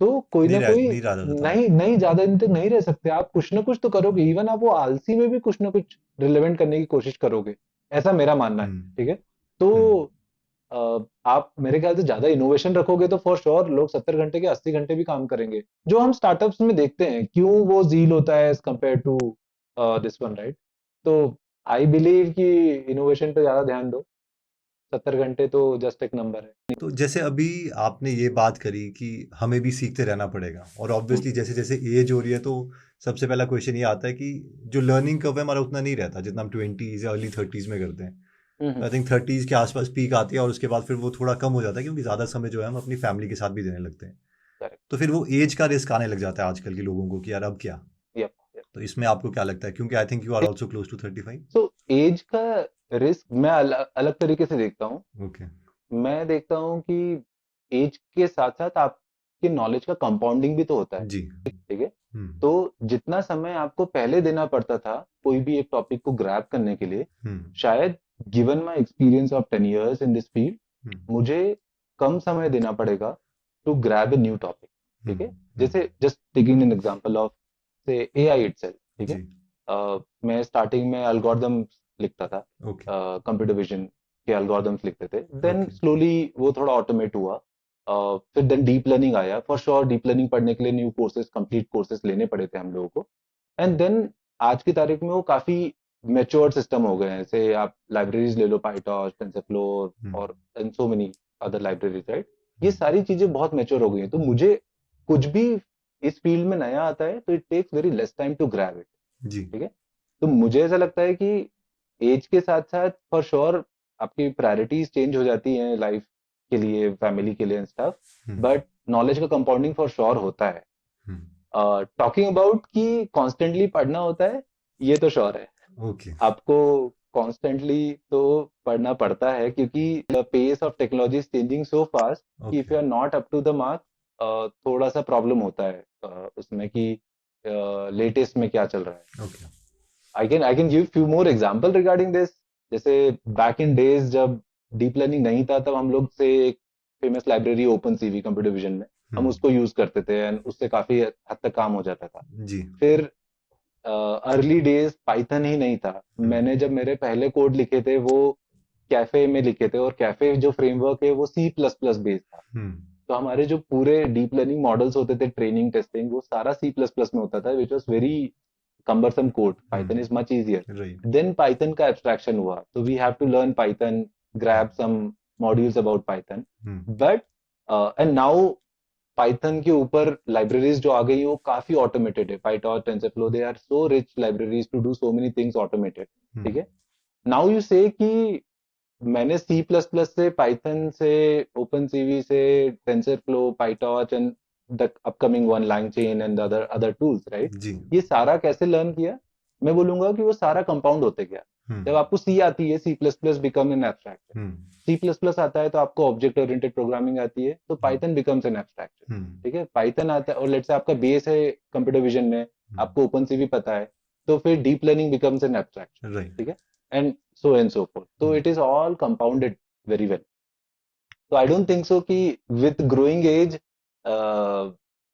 तो कोई ना कोई नहीं रहा था। नहीं नहीं, ज्यादा दिन तक नहीं रह सकते। आप कुछ ना कुछ तो करोगे, इवन आप वो आलसी में भी कुछ ना कुछ रिलेवेंट करने की कोशिश करोगे, ऐसा मेरा मानना है। ठीक है, तो आप मेरे ख्याल से ज्यादा इनोवेशन रखोगे तो फॉर श्योर लोग 70 घंटे के 80 घंटे भी काम करेंगे, जो हम स्टार्टअप्स में देखते हैं क्यों वो जील होता है as compare to this one, right. तो आई बिलीव कि इनोवेशन पे ज्यादा ध्यान दो, 70 घंटे तो जस्ट एक नंबर है। तो जैसे अभी आपने ये बात करी कि हमें भी सीखते रहना पड़ेगा, और ऑब्वियसली जैसे जैसे एज हो रही है तो सबसे पहला क्वेश्चन ये आता है कि जो लर्निंग कर्व है हमारा उतना नहीं रहता जितना हम 20s या अर्ली 30s में करते हैं। आई थिंक 30s के आसपास पीक आती है और उसके बाद फिर वो थोड़ा कम हो जाता है क्योंकि ज़्यादा समय जो है हम अपनी फैमिली के साथ भी देने लगते हैं। करेक्ट। तो फिर वो एज का रिस्क आने लग जाता है आजकल के लोगों को कि यार अब क्या। यप। तो इसमें आपको क्या लगता है, क्योंकि I think you are also close to 35? तो एज का रिस्क मैं अलग तरीके से देखता हूँ। ओके। मैं देखता हूँ कि एज के साथ साथ आपके नॉलेज का कंपाउंडिंग भी तो होता है। जी। ठीक है, तो जितना समय आपको पहले देना पड़ता था कोई भी एक टॉपिक को ग्रैब करने के लिए, शायद given my experience of 10 years in this field, मुझे कम समय देना पड़ेगा to grab a new topic. ठीक है, जैसे just taking an example of say AI itself. ठीक है, मैं स्टार्टिंग में एल्गोरिदम लिखता था, कंप्यूटर विजन के एल्गोरिदम्स लिखते थे, देन स्लोली वो थोड़ा ऑटोमेट हुआ। फिर देन डीप लर्निंग आया, फॉर श्योर डीप लर्निंग पढ़ने के लिए न्यू कोर्सेज, कंप्लीट कोर्सेज लेने पड़े थे हम लोगों को। एंड देन आज की तारीख में वो काफी मेच्योर्ड सिस्टम हो गए हैं, जैसे आप लाइब्रेरीज ले लो, पाइटॉर्च, टेंसरफ्लो और and so many other libraries, right. ये सारी चीजें बहुत मेच्योर हो गई हैं, तो मुझे कुछ भी इस फील्ड में नया आता है तो it takes very less time to grab it. जी। ठीक है, तो मुझे ऐसा लगता है कि एज के साथ साथ फॉर श्योर आपकी प्रायोरिटीज चेंज हो जाती हैं लाइफ के लिए, फैमिली के लिए एंड स्टफ, बट नॉलेज का कंपाउंडिंग फॉर श्योर होता है। टॉकिंग अबाउट कि कॉन्स्टेंटली पढ़ना होता है, ये तो श्योर है। आपको कॉन्स्टेंटली तो पढ़ना पड़ता है क्योंकि the pace of technology is changing so fast कि if you are not up to the mark, थोड़ा सा प्रॉब्लम होता है उसमें कि लेटेस्ट में क्या चल रहा है। I can give few more example regarding this। जैसे बैक इन डेज जब डीप लर्निंग नहीं था, तब हम लोग से एक famous library open CV computer vision में, हम उसको यूज करते थे एंड उससे काफी हद तक काम हो जाता था। जी। फिर अर्ली डेज पाइथन ही नहीं था। मैंने जब मेरे पहले कोड लिखे थे वो कैफे में लिखे थे, और कैफे जो फ्रेमवर्क है वो सी प्लस प्लस बेस्ड था। तो हमारे जो पूरे डीप लर्निंग मॉडल्स होते थे, ट्रेनिंग टेस्टिंग, वो सारा सी प्लस प्लस में होता था, which was very cumbersome code. Python is much easier. Right. Then Python का abstraction हुआ, so we have to learn Python, grab some modules about Python. But and now Python के ऊपर libraries जो आ गई हैं वो काफी automated है। PyTorch, TensorFlow, they are so rich libraries to do so many things automated। ठीक है, now you say कि मैंने C++ से, Python से, OpenCV से, TensorFlow, PyTorch and the upcoming one LangChain and the other tools, right? जी। ये सारा कैसे लर्न किया? मैं बोलूंगा कि वो सारा कंपाउंड होते गया। जब आपको सी आती है, C plus plus become an abstraction, C plus plus आता है तो आपको ऑब्जेक्ट ओरिएंटेड प्रोग्रामिंग आती है, तो पाइथन बिकम्स एन एब्स्ट्रैक्शन। ठीक है, पाइथन आता है और लेट्स से आपका बेस है कंप्यूटर विजन में, आपको ओपन सी भी पता है, तो फिर deep learning becomes an abstraction. ठीक है, एंड सो फोर्थ। तो it is all compounded very well. तो आई डोंट थिंक सो कि with growing as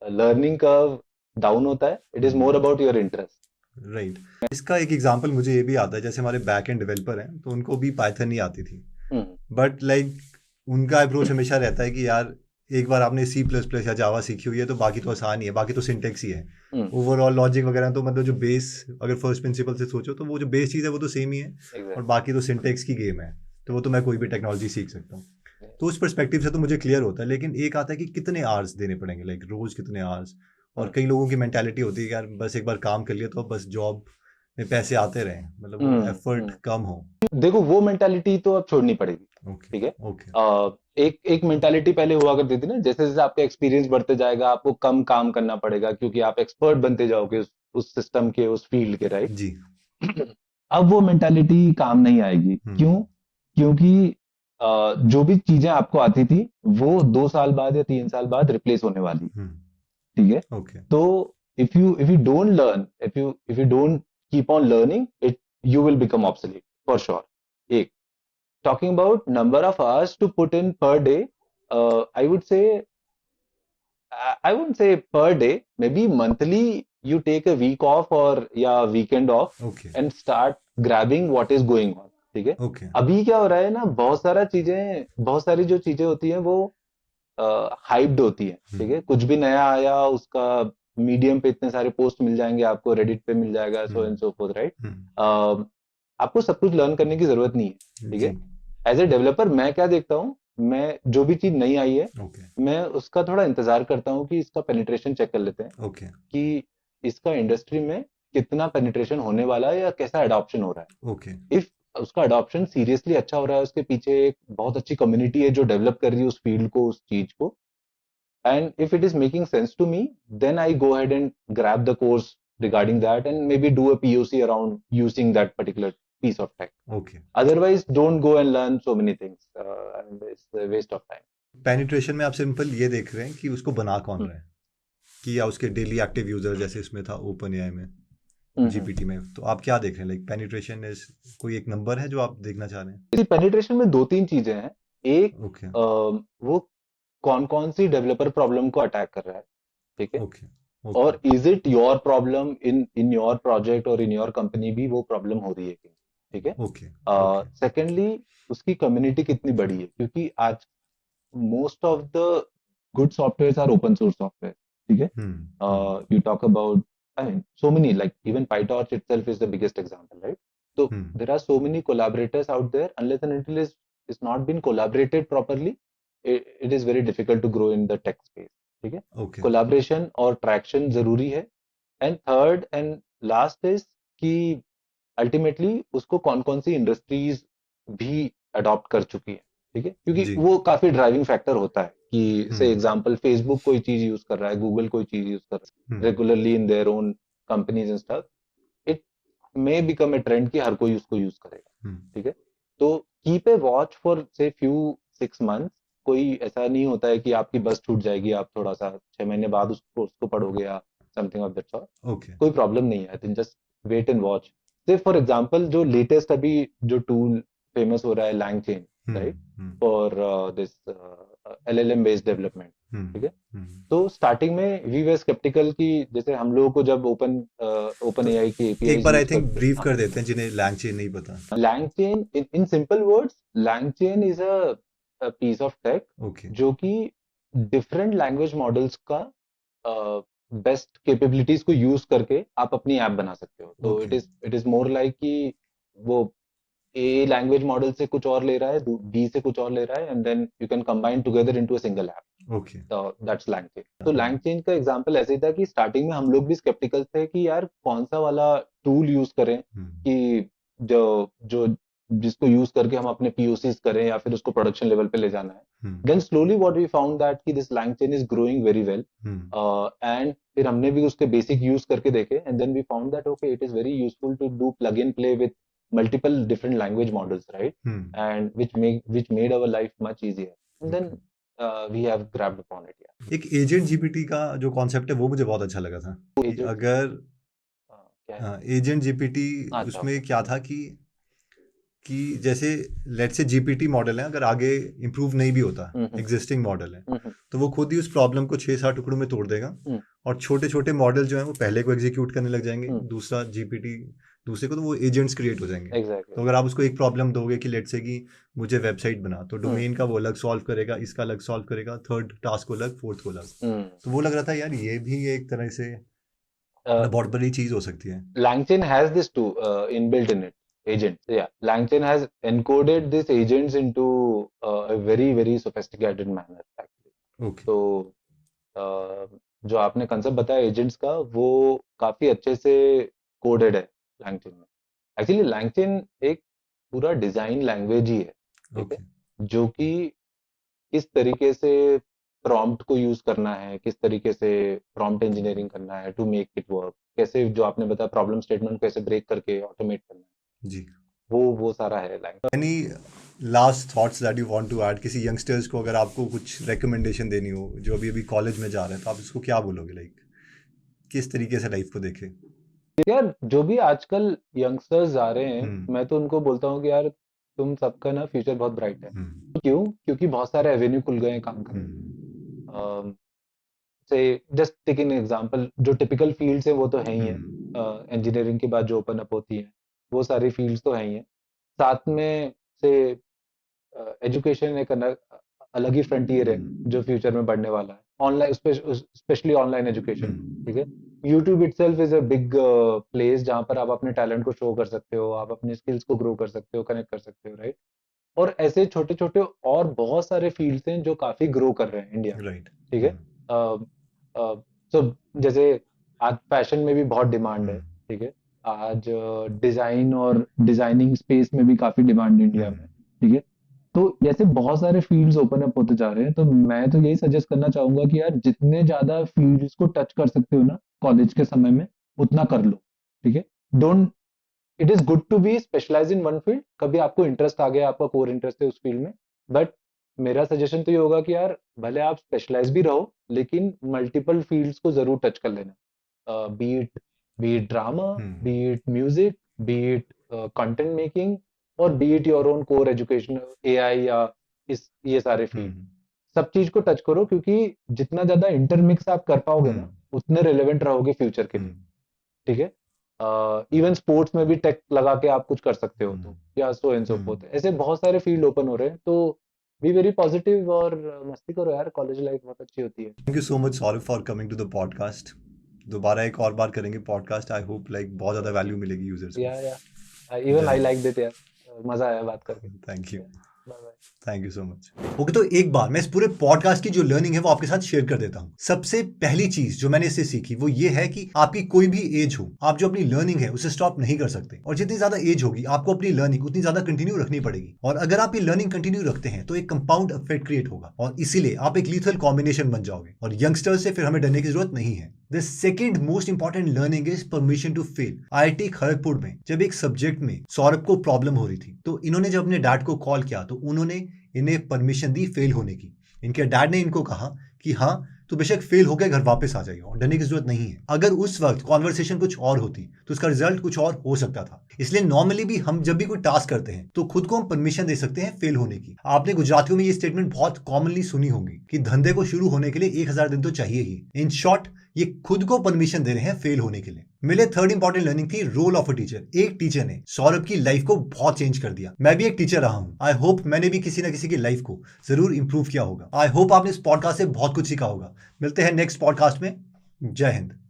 learning curve down होता है, it is more about your interest. Right. इसका एक example मुझे ये भी आता है, जैसे हमारे बैक एंड डेवलपर हैं तो उनको भी पाइथन ही आती थी, बट लाइक उनका अप्रोच हमेशा रहता है कि यार एक बार आपने सी प्लस प्लस या जावा सीखी हुई है तो बाकी तो आसान ही है, बाकी तो सिंटेक्स ही है, ओवरऑल लॉजिक वगैरह तो मतलब जो बेस, अगर फर्स्ट प्रिंसिपल से सोचो तो वो जो बेस चीज़ है वो तो सेम ही है, और बाकी तो सिंटेक्स की गेम है, तो वो तो मैं कोई भी टेक्नोलॉजी सीख सकता हूँ। तो उस परस्पेक्टिव से तो मुझे क्लियर होता है, लेकिन एक आता है कि कितने आवर्स देने पड़ेंगे, लाइक रोज कितने आवर्स, और कई लोगों की मेंटालिटी होती है कि यार बस एक बार काम कर लिया तो अब बस जॉब में पैसे आते रहे, मतलब वो एफर्ट कम हो। देखो वो मेंटालिटी तो अब छोड़नी पड़ेगी। ठीक है, एक मेंटालिटी पहले हुआ करती थी ना, जैसे जैसे आपका एक्सपीरियंस बढ़ते जाएगा आपको कम काम करना पड़ेगा क्योंकि आप एक्सपर्ट बनते जाओगे उस सिस्टम के, उस फील्ड के, राइट जी। अब वो मेंटालिटी काम नहीं आएगी। क्यों? क्योंकि जो भी चीजें आपको आती थी वो 2 साल बाद या 3 साल बाद रिप्लेस होने वाली। ठीक है, तो if you don't learn, if you don't keep on learning it, you will become obsolete for sure. एक talking about number of hours to put in per day, I would say, I wouldn't say per day, maybe monthly you take a week off or या weekend off and start grabbing what is going on. ठीक है, अभी क्या हो रहा है ना, बहुत सारी जो चीजें होती हैं वो हाइप्ड होती है। ठीक है, कुछ भी नया आया उसका मीडियम पे इतने सारे पोस्ट मिल जाएंगे, आपको रेडिट पे मिल जाएगा, so and so fourth, right. आपको सब कुछ लर्न करने की जरूरत नहीं है। ठीक है, एज ए डेवलपर मैं क्या देखता हूँ, मैं जो भी चीज नई आई है मैं उसका थोड़ा इंतजार करता हूँ कि इसका पेनिट्रेशन चेक कर लेते हैं कि इसका इंडस्ट्री में कितना पेनिट्रेशन होने वाला है या कैसा अडॉप्शन हो रहा है। इफ उसका अडॉप्शन सीरियसली अच्छा हो रहा है, उसके पीछे एक बहुत अच्छी कम्युनिटी है जो डेवलप कर रही है उस फील्ड को, उस चीज को, and if it is making sense to me, then I go ahead and grab the course regarding that and maybe do a POC around using that particular piece of tech. Otherwise, don't go and learn so many things. And it's a waste of time. Penetration में आप simple ये देख रहे हैं कि उसको बना कौन रहा है, कि या उसके डेली एक्टिव यूजर, जैसे इसमें था ओपन एआई में, जीपीटी में, तो आप क्या देख रहे हैं, लाइक पेनिट्रेशन इज कोई एक नंबर है जो आप देखना चाह रहे हैं? पेनिट्रेशन में 2-3 चीजें हैं। एक वो कौन कौन सी डेवलपर प्रॉब्लम को अटैक कर रहा है। ठीक है, और is it your problem in your project और इन योर कंपनी भी वो प्रॉब्लम हो रही है कि? ठीक है, सेकेंडली उसकी कम्युनिटी कितनी बड़ी है, क्योंकि आज most of the good software are open source software. ठीक है, you talk about, I mean, so many, like even PyTorch itself is the biggest example, right? So there are so many collaborators out there. Unless and until it's not been collaborated properly, it is very difficult to grow in the tech space. ठीक है, collaboration और traction जरूरी है। And third and last is कि ultimately उसको कौन कौन सी industries भी अडॉप्ट कर चुकी है। ठीक है, क्योंकि वो काफी ड्राइविंग फैक्टर होता है कि से एग्जांपल फेसबुक कोई चीज यूज कर रहा है, गूगल कोई चीज यूज कर रहा है regularly in their own companies and stuff, it may become a trend कि हर कोई उसको यूज करेगा। ठीक है, तो कीप ए वॉच फॉर से फ्यू 6 months। कोई ऐसा नहीं होता है कि आपकी बस छूट जाएगी, आप थोड़ा सा 6 महीने बाद उसको पढ़ोगे या समथिंग ऑफ दैट सॉर्ट, कोई प्रॉब्लम नहीं है। I think just wait and watch. Say for example जो लेटेस्ट अभी जो टूल फेमस हो रहा है, LangChain, right, for this LLM based development. ठीक है, तो स्टार्टिंग में वी वर स्केप्टिकल कि जैसे हम लोगों को जब ओपन एआई की एपीआई, एक बार आई थिंक ब्रीफ कर देते हैं जिन्हें LangChain नहीं पता। LangChain in simple words, LangChain is a piece of tech जो कि डिफरेंट लैंग्वेज मॉडल्स का बेस्ट कैपेबिलिटीज को यूज करके आप अपनी ऐप बना सकते हो। तो इट इज मोर लाइक कि वो ए लैंग्वेज मॉडल से कुछ और ले रहा है, बी से कुछ और ले रहा है, and then you can combine together into a single app. तो दैट्स LangChain। तो LangChain का एग्जांपल ऐसे ही था कि स्टार्टिंग में हम लोग भी स्केप्टिकल थे कि यार कौन सा वाला टूल यूज करें कि जो जिसको यूज करके हम अपने POCs करें या फिर उसको प्रोडक्शन लेवल पे ले जाना है। Then slowly what we found that कि this LangChain is growing very well, and फिर हमने भी उसके बेसिक यूज करके देखे, and then we found that okay it is very useful to do plug in play with multiple different language models, right? And which made our life much easier. And then we have grabbed upon it. Yeah. एक agent GPT का जो concept है वो मुझे बहुत अच्छा लगा था कि अगर एजेंट जीपीटी उसमें क्या था कि जैसे लेट्स से जीपीटी मॉडल है, अगर आगे इम्प्रूव नहीं भी होता, एग्जिस्टिंग मॉडल है, तो वो खुद ही उस प्रॉब्लम को 6-7 टुकड़ों में तोड़ देगा और छोटे छोटे मॉडल जो है वो पहले को एग्जीक्यूट करने लग जाएंगे, दूसरा जीपीटी दूसरे को, तो वो एजेंट्स क्रिएट हो जाएंगे। exactly. तो अगर आप उसको एक प्रॉब्लम दोगे कि लेट्स से कि मुझे वेबसाइट बना, तो डोमेन का वो अलग सॉल्व करेगा, इसका अलग सॉल्व करेगा, थर्ड टास्क को अलग, फोर्थ को अलग। तो वो लग रहा था यार ये भी एक तरह से बहुत बड़ी चीज हो सकती है। LangChain has this too inbuilt in it. Agents, yeah. LangChain has encoded these agents into a very very sophisticated manner actually. Okay. तो जो आपने कंसेप्ट बताया एजेंट्स का, वो काफी अच्छे से कोडेड है LangChain में। एक्चुअली LangChain एक पूरा डिजाइन लैंग्वेज ही है, ठीक है, जो कि किस तरीके से प्रॉम्प्ट को यूज करना है, किस तरीके से प्रॉम्प्ट इंजीनियरिंग करना है टू मेक इट वर्क, कैसे जो आपने बताया प्रॉब्लम स्टेटमेंट कैसे ब्रेक करके ऑटोमेट करना है जी, वो सारा है language. Any last thoughts that you want to add? किसी यंगस्टर्स को अगर आपको कुछ रिकमेंडेशन देनी हो जो अभी कॉलेज में जा रहे हैं, तो आप इसको क्या बोलोगे? लाइक किस तरीके से लाइफ को देखे? यार जो भी आजकल यंगस्टर्स जा रहे हैं, मैं तो उनको बोलता हूँ कि यार तुम सबका ना फ्यूचर बहुत ब्राइट है। क्यों? क्योंकि बहुत सारे एवेन्यू खुल गए हैं काम करने। से जस्ट टेकिंग एग्जांपल, जो टिपिकल फील्ड्स हैं वो तो है ही है, इंजीनियरिंग के बाद जो ओपन अप होती है वो सारी फील्ड्स तो है ही है, साथ में से एजुकेशन एक अलग ही फ्रंटियर है जो फ्यूचर में बढ़ने वाला है, ऑनलाइन स्पेशली ऑनलाइन एजुकेशन, ठीक है। YouTube itself is a big place जहाँ पर आप अपने टैलेंट को शो कर सकते हो, आप अपने स्किल्स को ग्रो कर सकते हो, कनेक्ट कर सकते हो, राइट। और ऐसे छोटे छोटे और बहुत सारे फील्ड्स हैं जो काफी ग्रो कर रहे हैं इंडिया में, ठीक है। तो जैसे आज फैशन में भी बहुत डिमांड है, ठीक है, आज डिजाइन और डिजाइनिंग स्पेस में भी काफी डिमांड है इंडिया में, ठीक है। तो ऐसे बहुत सारे फील्ड्स ओपन अप होते जा रहे हैं, तो मैं तो यही सजेस्ट करना चाहूंगा कि यार जितने ज्यादा फील्ड्स को टच कर सकते हो ना कॉलेज के समय में, उतना कर लो, ठीक है। Don't, it is good to be specialize in one field. कभी आपको इंटरेस्ट आ गया, आपका कोर इंटरेस्ट है उस फील्ड में, बट मेरा सजेशन तो ये होगा कि यार भले आप स्पेशलाइज भी रहो, लेकिन मल्टीपल फील्ड्स को जरूर टच कर लेना, be it drama, be it music, be it content making, और be it your own core education, AI या ये सारे फील्ड, सब चीज को टच करो, क्योंकि जितना ज्यादा इंटरमिक्स आप कर पाओगे ना, उतने रिलेवेंट रहोगे फ्यूचर के लिए, ठीक है। इवन स्पोर्ट्स में भी टेक लगा के आप कुछ कर सकते हो, तो या सो एंड सो फोर्थ। ऐसे बहुत सारे फील्ड ओपन हो रहे हैं, तो बी वेरी पॉजिटिव और मस्ती करो यार, कॉलेज लाइफ बहुत अच्छी होती है। Thank you so much Saurabh for coming to the podcast. दोबारा एक और बार करेंगे पॉडकास्ट, आई होप लाइक बहुत ज्यादा वैल्यू मिलेगी यूजर्स को। या इवन आई लाइक दिस यार, मजा आया बात करके। Thank you, thank you so much. Okay, तो एक बार मैं इस पूरे पॉडकास्ट की जो लर्निंग है वो आपके साथ शेयर कर देता हूँ। सबसे पहली चीज जो मैंने इससे सीखी वो ये है कि आपकी कोई भी एज हो, आप जो अपनी लर्निंग है उसे स्टॉप नहीं कर सकते, और जितनी ज्यादा एज होगी आपको अपनी लर्निंग उतनी ज्यादा कंटिन्यू रखनी पड़ेगी। और अगर आप ये लर्निंग कंटिन्यू रखते हैं तो एक कंपाउंड इफेक्ट क्रिएट होगा, और इसीलिए आप एक लीथल कॉम्बिनेशन बन जाओगे, और यंगस्टर्स से फिर हमें डरने की जरूरत नहीं है। The second most important learning is permission to fail. IIT Kharagpur में जब एक सब्जेक्ट में सौरभ को प्रॉब्लम हो रही थी, तो इन्होंने जब अपने डैड को कॉल किया तो उन्होंने इन्हें परमिशन दी फेल होने की। इनके डैड ने इनको कहा कि हाँ तो बेशक फेल होकर घर वापस आ जाएगा और डरने की जरूरत नहीं है। अगर उस वक्त कॉन्वर्सेशन कुछ और होती तो उसका रिजल्ट कुछ और हो सकता था। इसलिए नॉर्मली भी हम जब भी कोई टास्क करते हैं तो खुद को हम परमिशन दे सकते हैं फेल होने की। आपने गुजरातियों में ये स्टेटमेंट बहुत कॉमनली सुनी होगी कि धंधे को शुरू होने के लिए 1000 दिन तो चाहिए ही। इन शॉर्ट ये खुद को परमिशन दे रहे हैं फेल होने के लिए। मेरे थर्ड इंपॉर्टेंट लर्निंग थी रोल ऑफ अ टीचर। एक टीचर ने सौरभ की लाइफ को बहुत चेंज कर दिया। मैं भी एक टीचर रहा हूं। आई होप मैंने भी किसी ना किसी की लाइफ को जरूर इंप्रूव किया होगा। आई होप आपने इस पॉडकास्ट से बहुत कुछ सीखा होगा। मिलते हैं नेक्स्ट पॉडकास्ट में। जय हिंद।